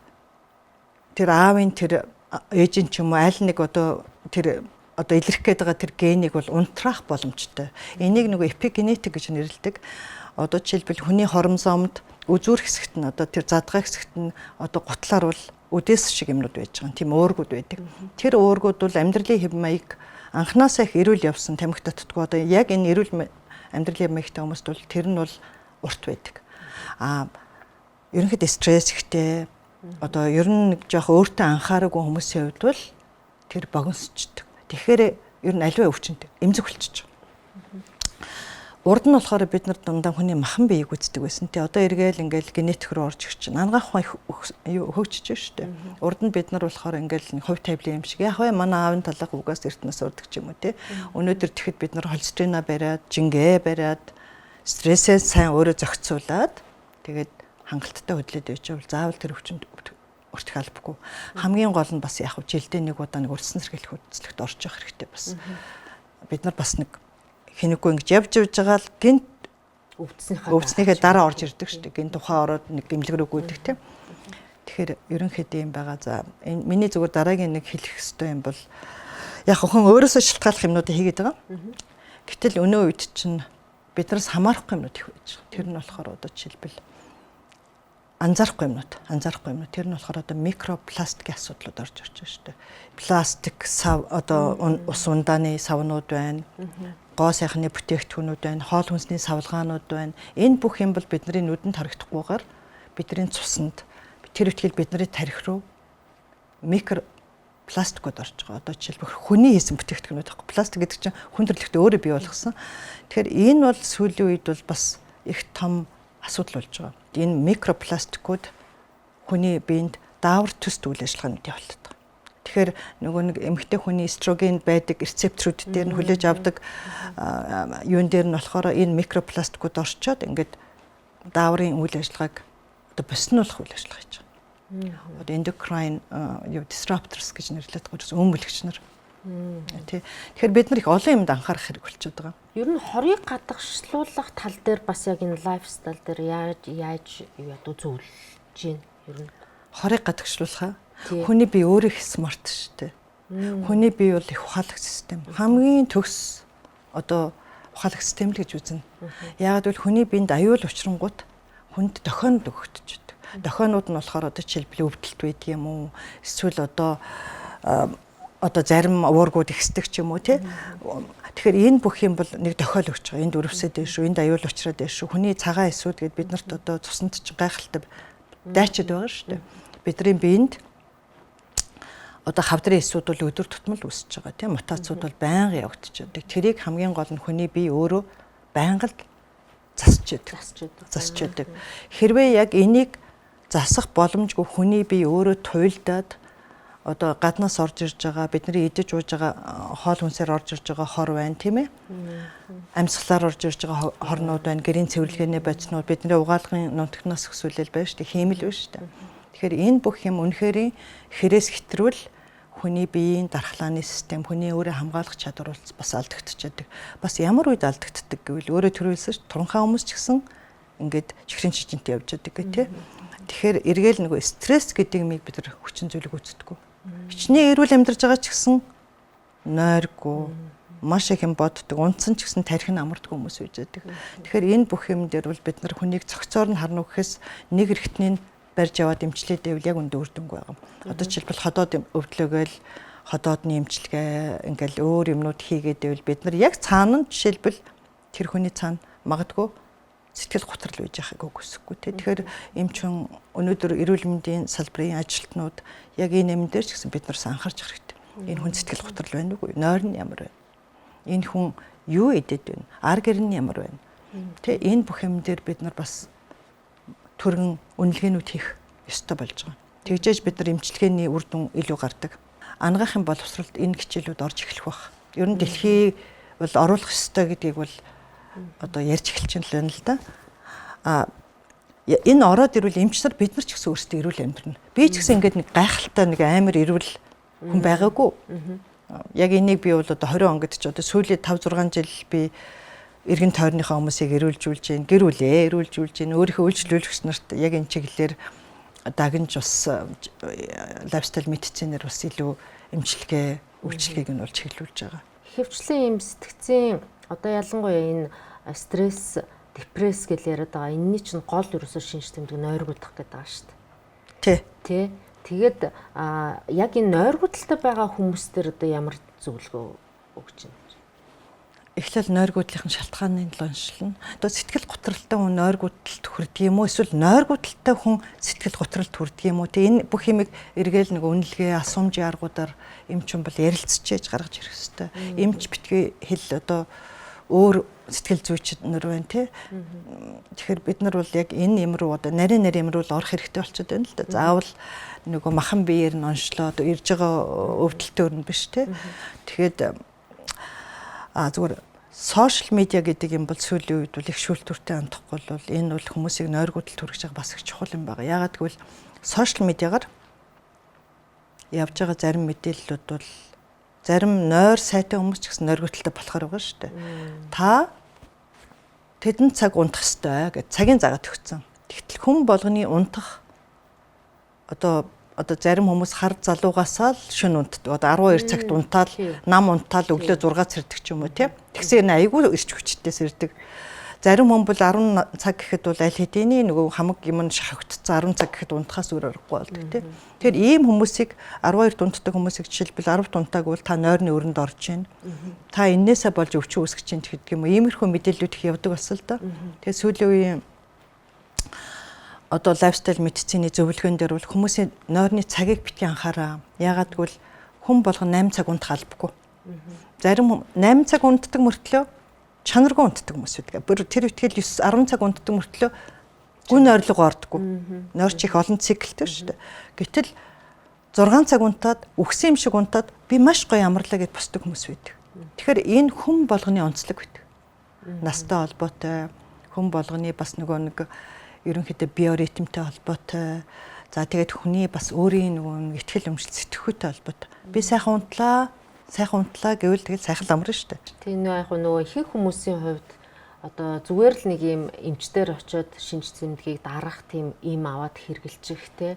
тэр аавын тэр ээжийн ч юм уу аль нэг одоо тэр одоо илэрх гээд байгаа тэр генийг бол унтраах боломжтой. Энийг нөгөө эпигенетик гэж нэрлэдэг. Одоо жишээлбэл хүний хоромзомд үзүүр хэсэгт нь одоо тэр задгай хэсэгт нь одоо гутлаар бол үдээс шиг юмнууд байж байгаа. Тийм уургууд байдаг. Тэр уургууд бол амьдралын хэв маяг анханасаа их эрүүл явсан тамхи татдаггүй. Одоо яг энэ эрүүл амьдралын хэв маягтай хүмүүст бол тэр нь бол урт байдаг. Ерөнхийдөө стресс ихтэй. Одоо ер нь нэг жоох өөртөө анхаараагүй хүмүүсийн хувьд бол тэр богиносчдөг. Тэгэхээр ер нь аливаа өвчнөд эмзэг болчихж байгаа. Урд нь болохоор бид нар дандаа хүний махан биеийг үздэг байсан тий. Одоо эргээл ингээл генетик рүү орж ирж байна. Ангаах хөгжиж шүү дээ. Урд нь бид нар болохоор ингээл хувь тавилын юм шиг яг манай аавын талах угаас эртнээс урдаг ч юм уу тий. Өнөөдөр тэгэхэд бид нар холестерина бариад, жингээ бариад, стрессээ сайн өөрөө зохицуулаад тэгээд хангалттай хөдлөд байж бол заавал тэр өвчнөд өртөх албагүй. Хамгийн гол нь бас яг жилдээ нэг удаа нэг урьдчилан сэргийлэх хөдөлгөөнт орж явах хэрэгтэй бас. Бид нар бас нэг хинэггүй ингэж явж байгаа л гинт өвдснийхээ дараа орж ирдэг шүү дээ. Гинт тухай ороод нэг гимлэг рүү гүйдэг тийм. Тэгэхээр ерөнхийдөө юм байгаа. За энэ миний зүгээр дараагийн нэг хэлэх ёстой юм бол яг хүн өөрөөсөө шалтгааллах юмнуудыг хийгээд байгаа. Гэтэл өнөө үед чинь биднээс хамаарахгүй юмнууд их байж байгаа. Тэр нь болохоор одоо жишээлбэл анзаарахгүй юмнууд. Тэр нь болохоор одоо микропластикийн асуудлууд орж ирж байгаа шүү дээ. Пластик сав одоо ус ундааны савнууд байна. Гоо сайхны бүтээгдэхүүнүүд байна, хоол хүнсний савлгаанууд байна. Энэ бүх юм бол бидний нүдэнд харагдахгүйгээр бидний цуснд тэр ихтгэл бидний тарих руу микропластикууд орж байгаа. Одоо жишээлбэл хүний хийсэн бүтээгдэхүүнүүд байхгүй. Пластик гэдэг чинь хүн төрөлхтөө өөрөө бий болгосон. Тэгэхээр энэ бол сүүлийн үед бол бас их том асуудал болж байгаа. Энэ микропластикууд хүний биед даавар төс үйл ажиллагаанд явуулдаг. Тэгэхээр нөгөө нэг эмэгтэй хүний эстроген байдаг рецепторууд дээр нь хүлээж авдаг юун дээр нь болохоор энэ микропластикууд орчоод ингээд дааврын үйл ажиллагааг одоо боснуулах үйл ажиллагаа хийж байгаа. Одоо endocrine disruptors гэж нэрлэдэг гоос өмөлөгч нар. Тэгэхээр бид нар их олон юмд анхаарах хэрэг болчиход байгаа. Ер нь хорийг гадагшлуулах тал дээр бас яг энэ лайфстайл дээр яаж одоо зөвлөж гин ер нь хорийг гадагшлуулахаа хүний бие өөрөө их смарт шүү дээ. Хүний бие бол их ухаалаг систем. Хамгийн төгс одоо ухаалаг систем л гэж үзнэ. Яагаад гэвэл хүний биед аюул учрангууд хүнд дохионд өгөгддөг. Дохионууд нь болохоор одоо жишээлбэл өвдөлт байдаг юм уу? Эсвэл одоо одоо зарим уургууд ихсдэг ч юм уу тий. Тэгэхээр энэ бүх юм бол нэг тохиол өгч байгаа. Энд өрөвсөд дээ шүү, энд аюул учраад дээ шүү. Хүний цагаан эсүүд гэд бид нарт одоо цуснд ч гайхалтай дайчид байгаа шүү дээ. Бидний биед одоо хавдрын эсүүд бол өдөр тутмал үүсэж байгаа тийм мутацууд бол байнга явагдчихдаг. Тэрийг хамгийн гол нь хүний бие өөрөө байнга л засч яадаг. Хэрвээ яг энийг засах боломжгүй хүний бие өөрөө туйлдаад одоо гаднаас орж ирж байгаа бидний идэж ууж байгаа хоол хүнсээр орж ирж байгаа хор байна тийм ээ. Амьсгалаар орж ирж байгаа хорнууд байна, гэрийн цэвэрлэгээний бодиснууд бидний угаалгын нутагнаас өсвөлэл байна шүү дээ, хиймэл байна шүү дээ. Тэгэхээр энэ бүх юм үнэхээр хэрээс хэтрүүл хүний биеийн дархлааны систем, хүний өөрө хамгаалах чадвар бас алдагдчихадаг. Бас ямар үед алдагддаг гэвэл өөрөө төрүүлсэн туранхай хүмүүс ч гэсэн ингээд чихрийн шижинтэй явж байдаг гэх тийм. Тэгэхээр эргээл нөгөө стресс гэдэг юмыг бид нар хүчин зүйлэг үүсдэггүй. Хичнээн эрүүл амьдарч байгаа ч гэсэн нойргүй, маш их юм боддог, унтсан ч гэсэн тархин амардгүй хүмүүс үйж байдаг. Тэгэхээр энэ бүх юм дээр бол бид нар хүнийг цогцоор нь харна гэхээс нэг эргэтнийг барьж аваад эмчлээд байвал яг үндэ үр дүнгүй байгаа. Одоо жишээлбэл ходоод өвдлөгээл ходоодны эмчилгээ ингээл өөр юмнууд хийгээд байвал бид нар яг цаана нь жишээлбэл тэр хүний цаана магадгүй сэтгэл готрол үйж яхахыг үгүйсэхгүй тий. Тэгэхээр эмч хүн өнөөдөр эрүүл мэндийн салбарын ажилтнууд яг энэ юм дээр ч гэсэн бид нарс анхаарч хэрэгтэй. Энэ хүн сэтгэл готрол байна уу? Нойр нь ямар байна? Энэ хүн юу идэд байна? Ар гэр нь ямар байна? Тэ энэ бүх юм дээр бид нар бас төргөн үнэлгээнүүд хийх ёстой болж байгаа. Тэгжээж бид нар эмчилгээний үр дүн илүү гардаг. Ангаахын боловсролд энэ хичээлүүд орж эхлэх бах. Ер нь дэлхий бол оруулах ёстой гэдгийг бол одоо ярьж эхэлж байна л да. Энэ ороод ирвэл эмч нар бид нар ч гэсэн өөрсдөө эрүүл амьдрна. Би ч гэсэн ингээд нэг гайхалтай нэг амар эрүүл хүн байгаагүй. Яг энийг би бол одоо 20 он гэдэг чи одоо сүүлийн 5 6 жил би эргэн тойрныхоо хүмүүсийг эрүүлжүүлж гин, эрүүлжүүлж гин, өөрийнхөө үйлчлүүлэгч нарт яг энэ чиглэлээр дагнж бас лайфстайл медицинээр бас илүү эмчилгээ, үйлчлэгийг нь болж чиглүүлж байгаа. Ихэвчлэн юм сэтгцийн одоо ялангуяа энэ стресс, депресс гэж яриад байгаа. Энэний чинь гол ерөөсөө шинж тэмдэг нойргуудах гэдэг байгаа шүү дээ. Тий. Тэгээд яг энэ нойргуудалтай байгаа хүмүүстэр одоо ямар зөвлөгөө өгч байна? Эхлээл нойргуудлын шалтгааныг л уншилна. Одоо сэтгэл готролтой хүн нойргуудалд хүрдэг юм уу? Эсвэл нойргуудалтай хүн сэтгэл готролд хүрдэг юм уу? Тэг энэ бүх юмыг эргээл нэг үнэлгээ, асуумжийн аргуудаар эмч хүн бол ярилцчихээж гаргаж ирэх хэрэгтэй. Эмч битгий хэл одоо өөр сэтгэл зүйч нар байна тий. Тэгэхээр бид нар бол яг энэ юм руу одоо нарийн юм руу орох хэрэгтэй болчиход байна л да. Заавал нөгөө махан биеэр нь онцлоод ирж байгаа өвдөлтөөр нь биш тий. Тэгэхэд зүгээр сошиал медиа гэдэг юм бол сүүлийн үед бол их шүүлтүртэй хандахгүй бол энэ бол хүмүүсийг нойргуудалд хүргэж байгаа бас их чухал юм байна. Яагаад гэвэл сошиал медиагаар явж байгаа зарим мэдээллүүд бол зарим нойр сайтай хүмүүс ч гэсэн нойргуудалтай болохоор байгаа шүү дээ. Та тэдэн цаг унтах ёстой гэж цагийн загаад өгсөн. Тэгтэл хүн болгоны унтах одоо зарим хүмүүс хар залуугасаа л шөнө унтдаг. Одоо 12 цагт унтаал, нам унтаал өглөө 6 сэрдэг ч юм уу тийм. Тэгсэн энэ айгүй ирч хүчтэй сэрдэг. Зарим хүн бол 10 цаг гэхэд бол аль хэдийн нөгөө хамаг юм шахагдцсан 10 цаг гэхэд унтахаас өөр аргагүй болдог тийм. Тэгэхээр ийм хүмүүсийг 12-т унтдаг хүмүүсийг жишээлбэл 10-т унтааг бол та нойрны өрөнд орж байна. Та энээсээ болж өвчин үүсгэж чинь гэдэг юм уу. Иймэрхүү мэдээллүүд их явдаг бас л да. Тэгээ сүүлийн үеийн одоо лайфстайл медицины зөвлөгөөн дээр бол хүмүүсийн нойрны цагийг битгий анхаараа. Яагаад гэвэл хүн болгон 8 цаг унтах албагүй. Зарим 8 цаг унтдаг мөртлөө чанаргүй унтдаг хүмүүс байдаг. Тэр үтгэл 9 10 цаг унтдаг мөртлөө гүн ойрлого ордоггүй. Нойрч их олон циклтэй шүү дээ. Гэтэл 6 цаг унтаад, үхсэн юм шиг унтаад би маш гоё амарлаа гэд босдог хүмүүс байдаг. Тэгэхээр энэ хүн болгоны онцлог байдаг. Настай холбоотой, хүн болгоны бас нэг ерөнхийдөө биоритмтэй холбоотой. За тэгээд хүний бас өөрийн нөгөө ихтгэл өмчлөлт сэтгхүйтэй холбоотой. Би сайхан унтлаа гэвэл тэгэл сайхан амарна шүү дээ. Тийм яг нөгөө ихэнх хүмүүсийн хувьд одоо зүгээр л нэг юм эмчтэр очиод шинж тэмдгийг дарах тийм им аваад хэрглэж ихтэй.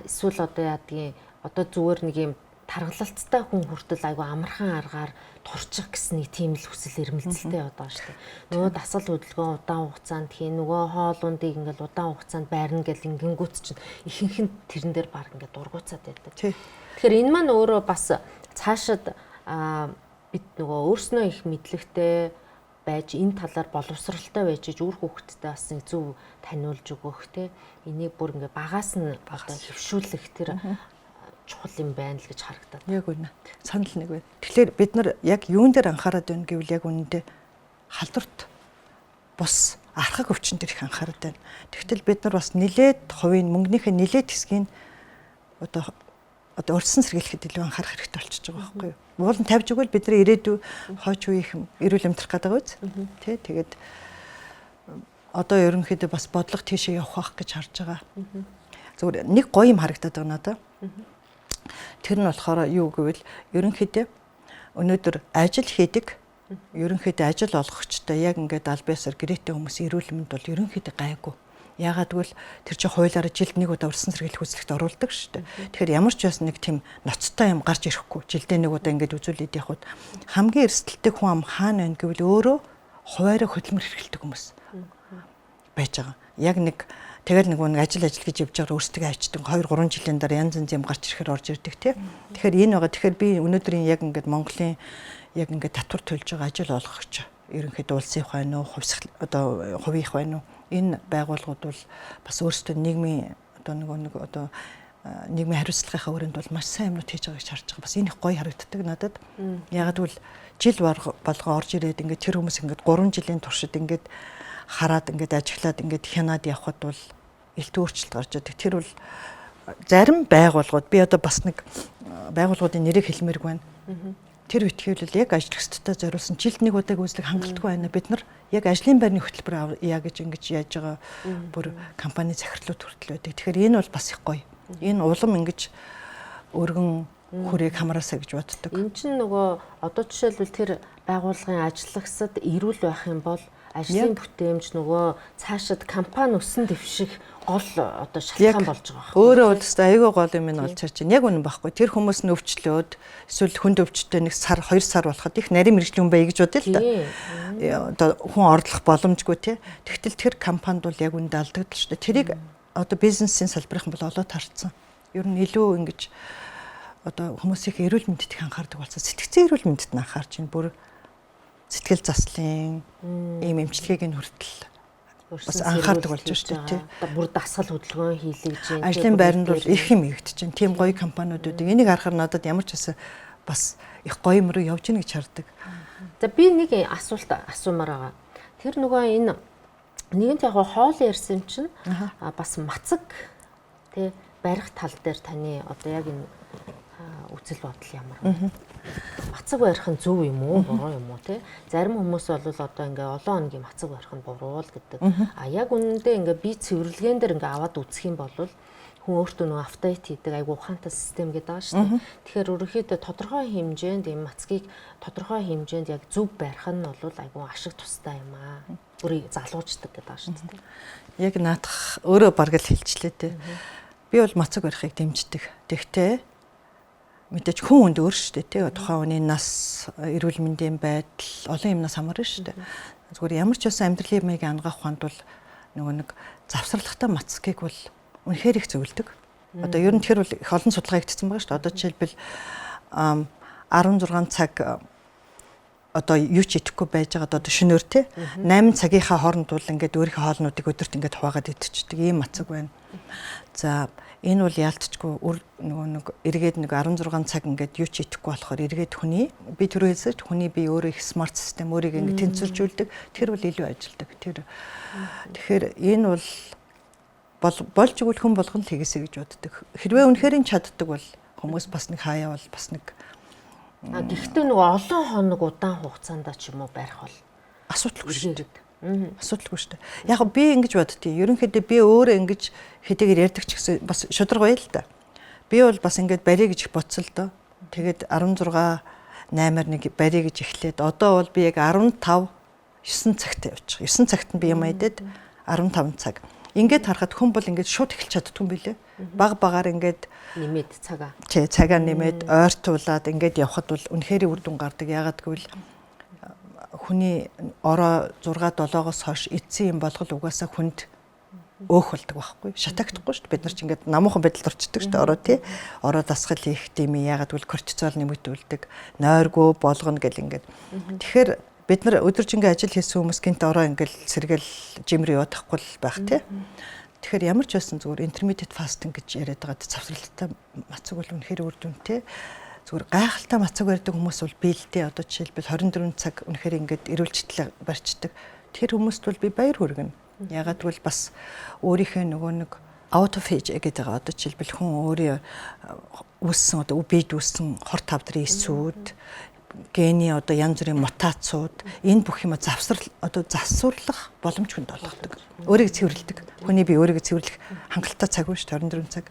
Эсвэл одоо яадгийн одоо зүгээр нэг юм таргалалттай хүн хүртэл айгу амархан аргаар турчих гэсэн нэг тийм л хүсэл эрмэлзэлтэй яваад байгаа шүү дээ. Нөгөө дасгал хөдөлгөөн удаан хугацаанд хий, нөгөө хоолундыг ингээл удаан хугацаанд байрна гэл ингэнгүүт чинь ихэнх нь тэрэн дээр баг ингээд дургуцаад байдаг. Тэгэхээр энэ маань өөрөө бас цаашид бид нөгөө өөрснөө их мэдлэгтэй байж энэ талаар боловсралтай байж үр хүүхэдтэй бас нэг зөв таниулж өгөх те энийг бүр ингээ багаас нь одоо хөвшүүлэх тэр чухал юм байна л гэж харагдаад. Яг үнэ. Санал нэг байна. Тэгэхээр бид нар яг юун дээр анхаарат байна гэвэл яг үнэндээ халдварт бус архаг өвчин дээр их анхаарат байна. Тэгтэл бид нар бас нилээд хувийн мөнгөнийхөө нилээд хэсгийг одоо урьдсан сэргийлэхэд илүү анхаарах хэрэгтэй болчихж байгаа байхгүй юу? Уул нь тавьж өгвөл бид нар ирээдүй хойч үеийнхэн эрүүл амьдрах гэдэг үз. Тэ тэгээд одоо ерөнхийдөө бас бодлого тийшээ явах байх гэж харж байгаа. Зүгээр нэг гоё юм харагдаад байгаа надад. Тэр нь болохоор юу гэвэл ерөнхийдөө өнөөдөр ажил хийдэг ерөнхийдөө ажил олгогчтой яг ингээд аль биесээр гэрээтэй хүмүүс эрүүл мэнд бол ерөнхийдөө гайгүй. Яагаад гэвэл тэр чинь хуулиараа жилд нэг удаа урьдсан сэргийлэх үзлэгт оруулдаг шүү дээ. Тэгэхээр ямар ч бас нэг тийм ноцтой юм гарч ирэхгүй. Жилдээ нэг удаа ингээд үзүүлээд явхад хамгийн эрсдэлтэй хүн ам хаана байна гэвэл өөрөө хуваараа хөдөлмөр эрхэлдэг хүмүүс байж байгаа. Яг нэг тэгэл нэг ажил гэж явж байгаа өөрсдөө авчдаг 2-3 жилийн дараа янз янз юм гарч ирэхээр орж ирдэг тий. Тэгэхээр энэ байгаа. Тэгэхээр би өнөөдрийн яг ингээд Монголын яг ингээд татвар төлж байгаа ажил олгогч ерөнхийдөө улсын их байна уу, одоо хувийн их байна уу? Энэ байгууллагууд бол бас өөрсдөө нийгмийн нийгмийн хариуцлагынхаа өрөөнд бол маш сайн юмнууд хийж байгааг харж байгаа. Бас энэ их гоё харагддаг надад. Ягаад гэвэл жил болгоо орж ирээд ингээд тэр хүмүүс ингээд 3 жилийн туршид ингээд хараад ингээд ажиглаад ингээд хянаад явхад бол илт өөрчлөлт гарч идэг. Тэр бол зарим байгууллагууд би одоо бас нэг байгууллагуудын нэрийг хэлмээрг байна. Тэр үтгийвэл яг ажил хөстөдөө зориулсан жилд нэг удааг үзлэг хангалтгүй байна. Бид нар яг ажлын байрны хөтөлбөр яа гэж ингэж яаж байгаа бүр компани захирлууд хүртэл байдаг. Тэгэхээр энэ бол бас их гоё. Энэ улам ингэж өргөн хүрээг хамраасаа гэж боддог. Энд чинь нөгөө одоо жишээлбэл тэр байгууллагын ажиллагсад эрүүл байх юм бол ажлын бүтээмж нөгөө цаашид компани өссөн дэвших гол одоо шалтгаан болж байгаа байна. Өөрөө өөртөө айгүй гол юм нь болж чарж байна. Яг үнэн байхгүй. Тэр хүмүүс нь өвчлөөд эсвэл хүнд өвчтөй нэг сар 2 сар болоход их нарийн мэрэгжлийн хүн бай гэж бодъё л да. Одоо хүн орлох боломжгүй тий. Тэгтэл тэр компанид бол яг үндэ алдагдал шүү дээ. Тэрийг одоо бизнесийн салбарын бол олоод харцсан. Ер нь илүү ингэж одоо хүмүүсийн эрүүл мэндэд их анхаардаг болсон. Сэтгцэн эрүүл мэндэд нь анхаарч байна. Бүр сэтгэл заслын ийм эмчилгээг нь хүртэл бас анхаардаг болж шүү дээ тий. Бүр дасгал хөдөлгөөн хийлгэж байна. Ажлын байранд бол их юм хийгдэж байна. Тийм гоё компаниудыг энийг харахаар надад ямар ч бас их гоё юм руу явж гин гэж хардаг. За би нэг асуулт асуумаар байгаа. Тэр нөгөө энэ нэгэнт яг хоол ярьсан чинь бас мацаг тий барих тал дээр таны одоо яг энэ үзэл бодол ямар вэ? Мацаг барих нь зөв юм уу, буруу юм уу те? Зарим хүмүүс бол одоо ингээ олон хоногийн мацаг барих нь буруу л гэдэг. Яг үнэндээ ингээ бие цэвэрлэгэн дээр ингээ аваад үзэх юм бол хүн өөртөө нөгөө автомат хийдэг айгу ухаантай систем гэдэг байгаа шүү дээ. Тэгэхээр ерөнхийдөө тодорхой хэмжээнд энэ мацгийг тодорхой хэмжээнд яг зөв барих нь бол айгу ашиг тустай юм аа. Бүрийг залууждаг гэдэг байгаа шүү дээ. Яг наадах өөрөө бараг л хэлчлээ те. Би бол мацаг барихыг дэмждэг. Тэгтээ мэдээж хүн хүнд өөр шүү дээ тий. Тухайн хүний нас, эрүүл мэндийн байдал олон юмнаас хамаарна шүү дээ. Зүгээр ямар ч байсан амьдралын юмыг ангаах ухаанд бол нөгөө нэг завсралхтай мацгийг бол үнэхээр их зөвлөдөг. Одоо ер нь тэр бол их олон судалгаа хийгдсэн байгаа шүү дээ. Одоо жишээлбэл 16 цаг одоо юу ч идэхгүй байж байгаа одоо шөнөөр тий 8 цагийнхаа хооронд бол ингээд өөрийнхөө хоолнуудыг өдөрт ингээд хуваагаад идчихдэг ийм мацаг байна. За энэ бол яалтчгүй нөгөө нэг эргээд нэг 16 цаг ингээд юу ч идэхгүй болохоор эргээд хүний би түрүү хэлсэж хүний бие өөрөө их смарт систем өөрийг ингээд тэнцвэржүүлдэг. Тэр бол илүү ажилдаг. Тэгэхээр энэ бол болж игэл хүн болгон л хийгээсэй гэж боддог. Хэрвээ үнэхээр чаддаг бол хүмүүс бас нэг хаяа бол бас нэг гэхдээ нөгөө олон хоног удаан хугацаанд ч юм уу барих бол асуудалгүй шүү дээ. Асуудалгүй шүү дээ. Яг би ингэж боддتي. Ерөнхийдөө би өөрөө ингэж хэдийгээр ярьдаг ч гэсэн бас шударга байл л да. Би бол бас ингэж барья гэж их бодсон л доо. Тэгээд 16 8-аар нэг барья гэж эхлээд одоо бол би яг 15 9 цагт явж байгаа. 9 цагт нь би юм айдад 15 цаг. Ингээд харахад хүн бол ингээд шууд эхэлж чаддгүй юм билэ. Баг багаар ингээд нэмээд цагаа. Тий, цагаа нэмээд ойртуулаад ингээд явхад бол үнэхээр үр дүн гардаг. Ягаад гэвэл хүний ороо 6-7-оос хойш эдсэн юм болгол угаасаа хүнд өөх болдог байхгүй. Шатагдахгүй шүү дээ. Бид нар ч ингээд намуухан байдалд орчдөг шүү дээ ороо тий. Ороо дасгал хийх тийм ягаад гэвэл кортизол нэмэгдүүлдэг, нойргүй болгоно гэл ингээд. Тэгэхээр бид нар өдөржингөө ажил хийсэн хүмүүс гинт ороо ингээд сэргээл жимэр яваадахгүй л байх тий. Тэгэхээр ямар ч байсан зүгээр intermittent fasting гэж яриад байгаа завсралтай мацаг бол үнэхээр үр дүнтэй. Зүгээр гайхалтай мацаг барьдаг хүмүүс бол биелдээ одоо жишээлбэл 24 цаг үнэхээр ингээд эрүүлжтэл барьцдаг. Тэр хүмүүст бол би баяр хүргэнэ. Ягаад гэвэл бас өөрийнхөө нөгөө нэг autophagy гэдэг одоо жишээлбэл хүн өөрийн үүссэн одоо биед үүссэн хор тавдрын эсүүд гений одоо янз бүрийн мутацууд энэ бүх юм завсрал одоо засварлах боломж хүнд олгодог. Өөрийгөө цэвэрлэдэг. Хүний бие өөрийгөө цэвэрлэх хангалттай цаг биш 24 цаг.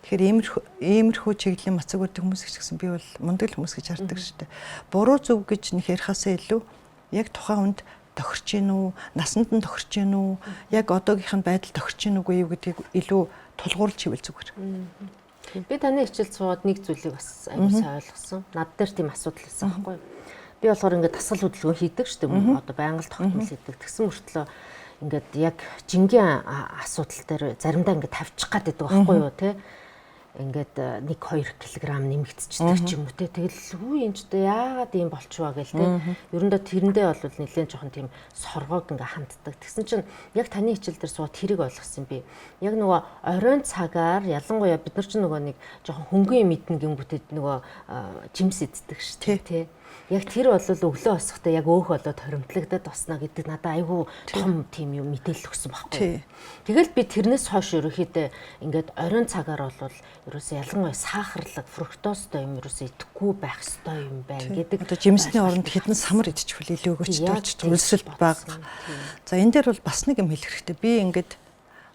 Тэгэхээр иймэрхүү чиглэлийн мацаг барьдаг хүмүүс гэсэн би бол мундаг хүмүүс гэж хардаг шүү дээ. Буруу зөв гэж нэг ярихаасаа илүү яг тухайн хүнд тохирч гин үү, насанд нь тохирч гин үү, яг одоогийнх нь байдал тохирч гин үгүй юу гэдгийг илүү тулгуурлаж хийвэл зүгээр. Би таны хичээл суугаад нэг зүйлийг бас аюул сайн ойлгосон. Над дээр тийм асуудал байсан байхгүй юу? Би болохоор ингээд дасгал хөдөлгөөн хийдэг шүү дээ. Одоо байнга л тогтмол хийдэг. Тэгсэн мөртлөө ингээд яг жингийн асуудал дээр заримдаа ингээд тавьчих гад байдаг байхгүй юу те? Ингээд 1-2 кг нэмэгдчихдэг ч юм уу те. Тэгэл хүү энэ ч яагаад ийм болчихваа гээл те. Ерөндөө тэрэндээ бол нэлээд жоохон тийм соргоог ингээ ханддаг. Тэгсэн чинь яг таны хичээл дээр сууд тэрийг ойлгосон би. Яг нөгөө оройн цагаар ялангуяа бид нар ч нөгөө нэг жоохон хөнгөн юм идэн гингүүтэд нөгөө жимс иддэг шүү дээ те. Яг тэр бол өглөө босохдоо яг өөх болоод хоримтлагдаад басна гэдэг надад айгүй том тийм юм мэдээлэл өгсөн байхгүй. Тэгэл би тэрнээс хойш ерөөхдөө ингээд оройн цагаар бол ерөөсөө ялангуяа сахарлаг, фруктозтой юм ерөөсөө идэхгүй байх ёстой юм байна гэдэг. Одоо жимсний оронд хэдэн самар идчихвэл илүү өгөөчтэй төлөвлөлт бага. За энэ дээр бол бас нэг юм хэлэх хэрэгтэй. Би ингээд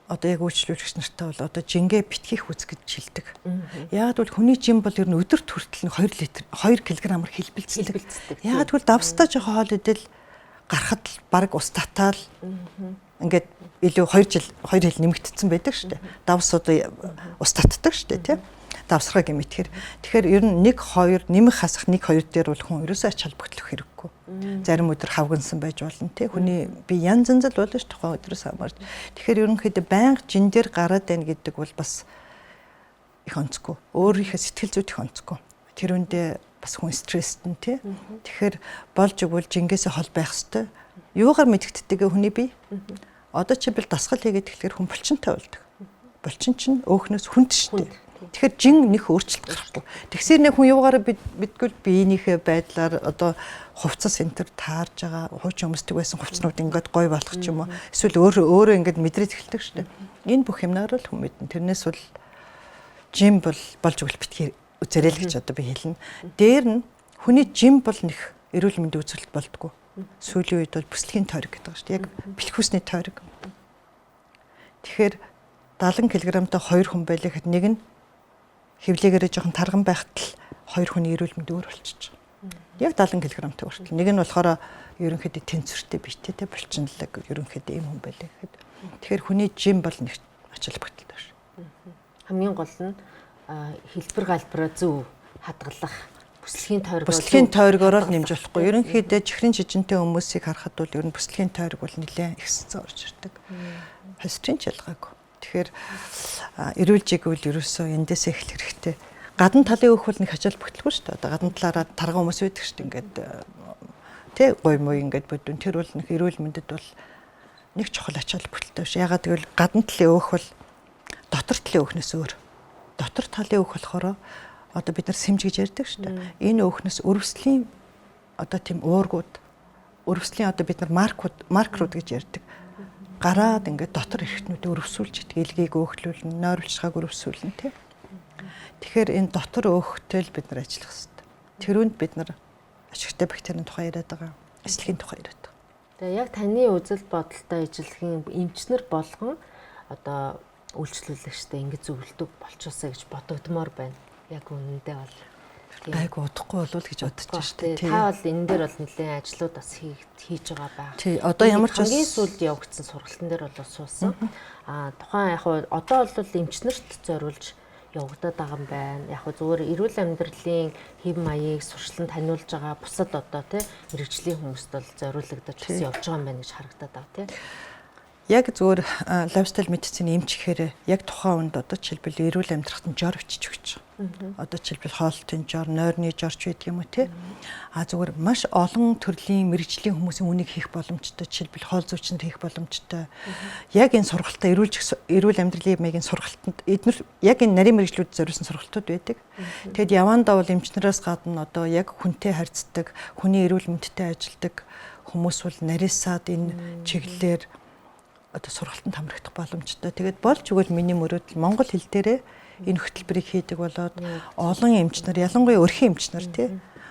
одоо яг үйлчлүүлэгч нартай бол одоо жингээ битгийх үз гэж шилдэг. Яагаад бол хүний жим бол ер нь өдөрт хүртэл 2 литр 2 кг-аар хэлбэлцдэг. Яагаад гэвэл давстаа жоохон хоол идэл гарахад баг ус татаал ингээд илүү 2 жил 2 хил нэмэгдсэн байдаг шүү дээ. Давс одоо ус татдаг шүү дээ тийм. Давсрах юм итгэхэр. Тэгэхээр ер нь 1-2 нэмэх хасах 1-2 дээр бол хүн ерөөсөө ач холбогдлох хэрэггүй. Зарим өдөр хавгансан байж болно тий. Хүний би янз янз л болно ш тухайн өдрөөс хамаарч. Тэгэхээр ерөнхийдөө байнга жин дээр гараад байна гэдэг бол бас их онцгүй. Өөрийнхөө сэтгэл зүйд их онцгүй. Тэр үндэ бас хүн стресстэй тий. Тэгэхээр болж игэл жингээс хол байх хэвээр. Юугаар мэдгэддэг хүний бие? Одоо чи бил дасгал хийгээд тэгэхээр хүн булчинтай болдог. Булчин чинь өөхнөөс хүнд шүү дээ. Тэгэхээр жин нөх өөрчлөлт гарахгүй. Тэгсээр нэг хүн юугаараа бидгүүл биенийхээ байдлаар одоо хувцас энтер таарж байгаа хуучин хүмүүстэй байсан хувцнууд ингээд гой болох ч юм уу. Эсвэл өөрөө ингээд мэдрээд эхэлдэг шүү дээ. Энэ бүх юмнаар л хүн мэднэ. Тэрнээс бол жим бол болж өгөл битгий үзэрэй л гэж одоо би хэлнэ. Дээр нь хүний жим бол нэг эрүүл мэндийн үзүүлэлт болдгоо. Сүүлийн үед бол бүслэгийн тойрог гэдэг байгаа шүү дээ. Яг бэлхүүсний тойрог. Тэгэхээр 70 кг-тай 2 хүн байлаа гэхэд нэг нь хевлэгээрээ жоохон тарган байхад л 2 хүний эрүүл мэнд өөр болчихж байгаа. Яг 70 кг-тай хүртэл. Нэг нь болохоор ерөнхийдөө тэнцвэртэй биетэй те булчинлаг ерөнхийдөө ийм хүн байлаа гэхэд. Тэгэхээр хүний жим бол нэг ач холбогдолтой шүү. Хамгийн гол нь хэлбэр галбараа зөв хадгалах бүслэгийн тойрогоор нэмж болохгүй. Ерөнхийдөө чихрийн жижигтэй хүмүүсийг харахад бол ер нь бүслэгийн тойрог бол нэлээд ихссэн орж ирдэг. Хострын ч ялгаагүй. Тэгэхээр эрүүлжийг үл ерөөсөө эндээс эхлэх хэрэгтэй. Гадна талын өөх бол нэг хажаал бүтлгүй шүү дээ. Одоо гадна талаараа тарган хүмүүс байдаг шүү дээ. Ингээд тий гой мой ингээд бодвол тэр бол нэг эрүүл мэндэд бол нэг чухал ач холбогдолтой шүү. Ягаад гэвэл гадна талын өөх бол дотор талын өөхнөөс өөр. Дотор талын өөх болохоор одоо бид нар сэмж гэж ярьдаг шүү дээ. Энэ өөхнөөс өрөвслийн одоо тийм уургууд, өрөвслийн одоо бид нар маркрууд гэж ярьдаг. Гараад ингээд дотор эрхтнүүд өрөвсүүлж идэг. Илгийг өөхлүүлнэ, нойролцоогоо өрөвсүүлнэ тий. Тэгэхээр энэ дотор өөхтэй л бид нар ажиллах хэрэгтэй. Тэрүүнд бид нар ашигтай бактерийн тухай яриад байгаа. Эслэгийн тухай яриад байгаа. Тэгээ яг таны үзэл бодолтой ижилхэн эмчнэр болгон одоо үйлчлүүлэгчтэй ингэж зөвлөдөг болчихсоо гэж бодогдмоор байна. Яг үнэндээ бол гайг удахгүй болов гэж бодож байна шүү дээ. Та бол энэ дээр бол нэлээд ажлууд бас хийж байгаа байх. Тий, одоо ямар ч хамгийн сүүлд явагдсан сургалтын дээр бол суусан. Тухайн яг одоо бол эмчнэрт зориулж явагдаад байгаа юм байна. Яг хөө зүгээр эрүүл амьдралын хэв маягийг сурчлан таниулж байгаа бусад одоо тий мэрэгжлийн хүмүүст бол зориулагдаж бас явж байгаа юм байна гэж харагдаад байгаа тий. Яг зүгээр лайфстайл медицины эмч гэхээр яг тухайн үнд одоо жишээлбэл эрүүл амьдрахад нь жор бичиж өгч байгаа. Одоо жишээлбэл хоолтын жор, нойрны жорч байдаг юм уу тий. Зүгээр маш олон төрлийн мэрэгжлийн хүмүүсийн үнийг хийх боломжтой, жишээлбэл хоол зүйчнэр хийх боломжтой. Яг энэ сургалтаа эрүүл амьдралын эмээгийн сургалтанд эдгээр яг энэ нарийн мэрэгжлүүд зориулсан сургалтууд байдаг. Тэгэд явандаа бол эмчнараас гадна одоо яг хүнтэй харьцдаг, хүний эрүүл мэндэд ажилладаг хүмүүс бол нарийсаад энэ чиглэлээр одоо сургалтанд хамрагдах боломжтой. Тэгээд болж өгвөл миний мөрөөдөл Монгол хэл дээрээ энэ хөтөлбөрийг хийдэг болоод олон эмчнэр, ялангуяа өрхийн эмчнэр тий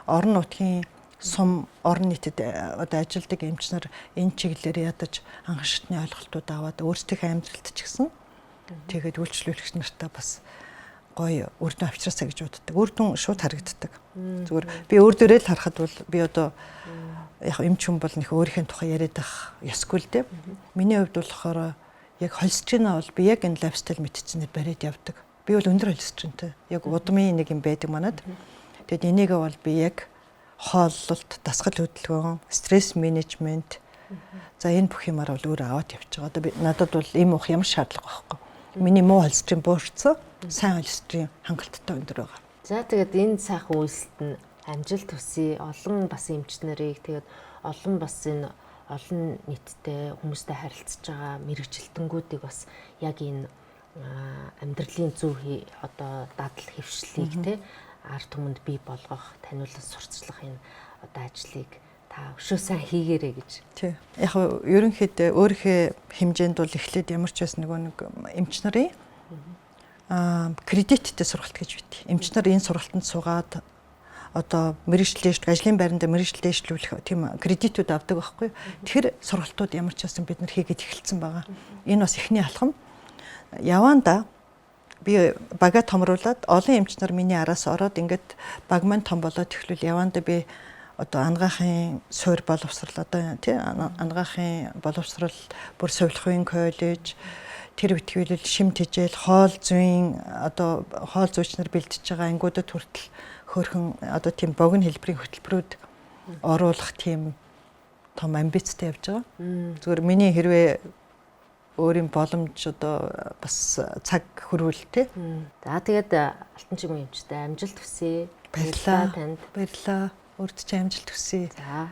орон нутгийн сум орон нийтэд одоо ажилладаг эмчнэр энэ чиглэлээр ядаж анхан шатны ойлголтууд аваад өөрсдийнхөө амьдралд ч гэсэн тэгээд үйлчлүүлэгч нартаа бас гоё үр дүн авчраасаа гэж боддог. Үр дүн шууд харагддаг. Зүгээр би өөр дөрөө л харахад бол би одоо яг эмч хүн бол нөх өөрийнхөө тухай яриад байх ёсгүй л дээ. Миний хувьд болохоор яг холестерин бол би яг энэ лайфстайл мэдцэнээр бариад явдаг. Би бол өндөр холестеринтэй. Яг удмын нэг юм байдаг манад. Тэгэд энийгээ бол би яг хооллолт, дасгал хөдөлгөөн, стресс менежмент. За энэ бүх юмар бол өөрөө аваад явж байгаа. Одоо би надад бол им уух ямар шаардлага байхгүй. Миний муу холестерин буурсан, сайн холестерин хангалттай өндөр байгаа. За тэгээд энэ сайхан үйлсэд нь амжилт хүсье. Олон бас эмчнэрийг тэгээд олон бас энэ олон нийттэй хүмүүстэй харилцаж байгаа мэрэгжилтэнгүүдийг бас яг энэ амьдралын зөв одоо дадал хэвшлийг те ард түмэнд бий болгох, таниулан сурталчлах энэ одоо ажлыг та өшөө сайн хийгээрэй гэж. Тий. Яг ерөнхийдөө өөрийнхөө хэмжээнд бол эхлээд ямар ч байсан нэг эмч нарын кредиттэй сургалт гэж бит. Эмч нар энэ сургалтанд суугаад одоо мэрэгчлээш ажлын байранда мэрэгчлээшлүүлэх тийм кредитүүд авдаг байхгүй. Тэгэхээр сургалтууд ямар ч байсан бид нар хийгээд эхэлсэн байгаа. Энэ бас эхний алхам. Яванда би бага томруулаад олон эмч нар миний араас ороод ингээд баг маань том болоод эхлүүл яванда би одоо ангаахын суур боловсрал одоо тий ангаахын боловсрал бүр сувилахын коллеж тэр битгийлэл шим тэжээл хоол зүйн одоо хоол зүйчнэр бэлдэж байгаа ангиудад хүртэл хөөрхөн одоо тийм богино хэлбэрийн хөтөлбөрүүд оруулах тийм том амбицтай явж байгаа. Зүгээр миний хэрвээ өөрийн боломж одоо бас цаг хөрвөл тээ. За тэгээд алтан чимээ эмчтэй амжилт хүсье. Баярлалаа танд. Баярлалаа. Өөрт чинь амжилт хүсье. За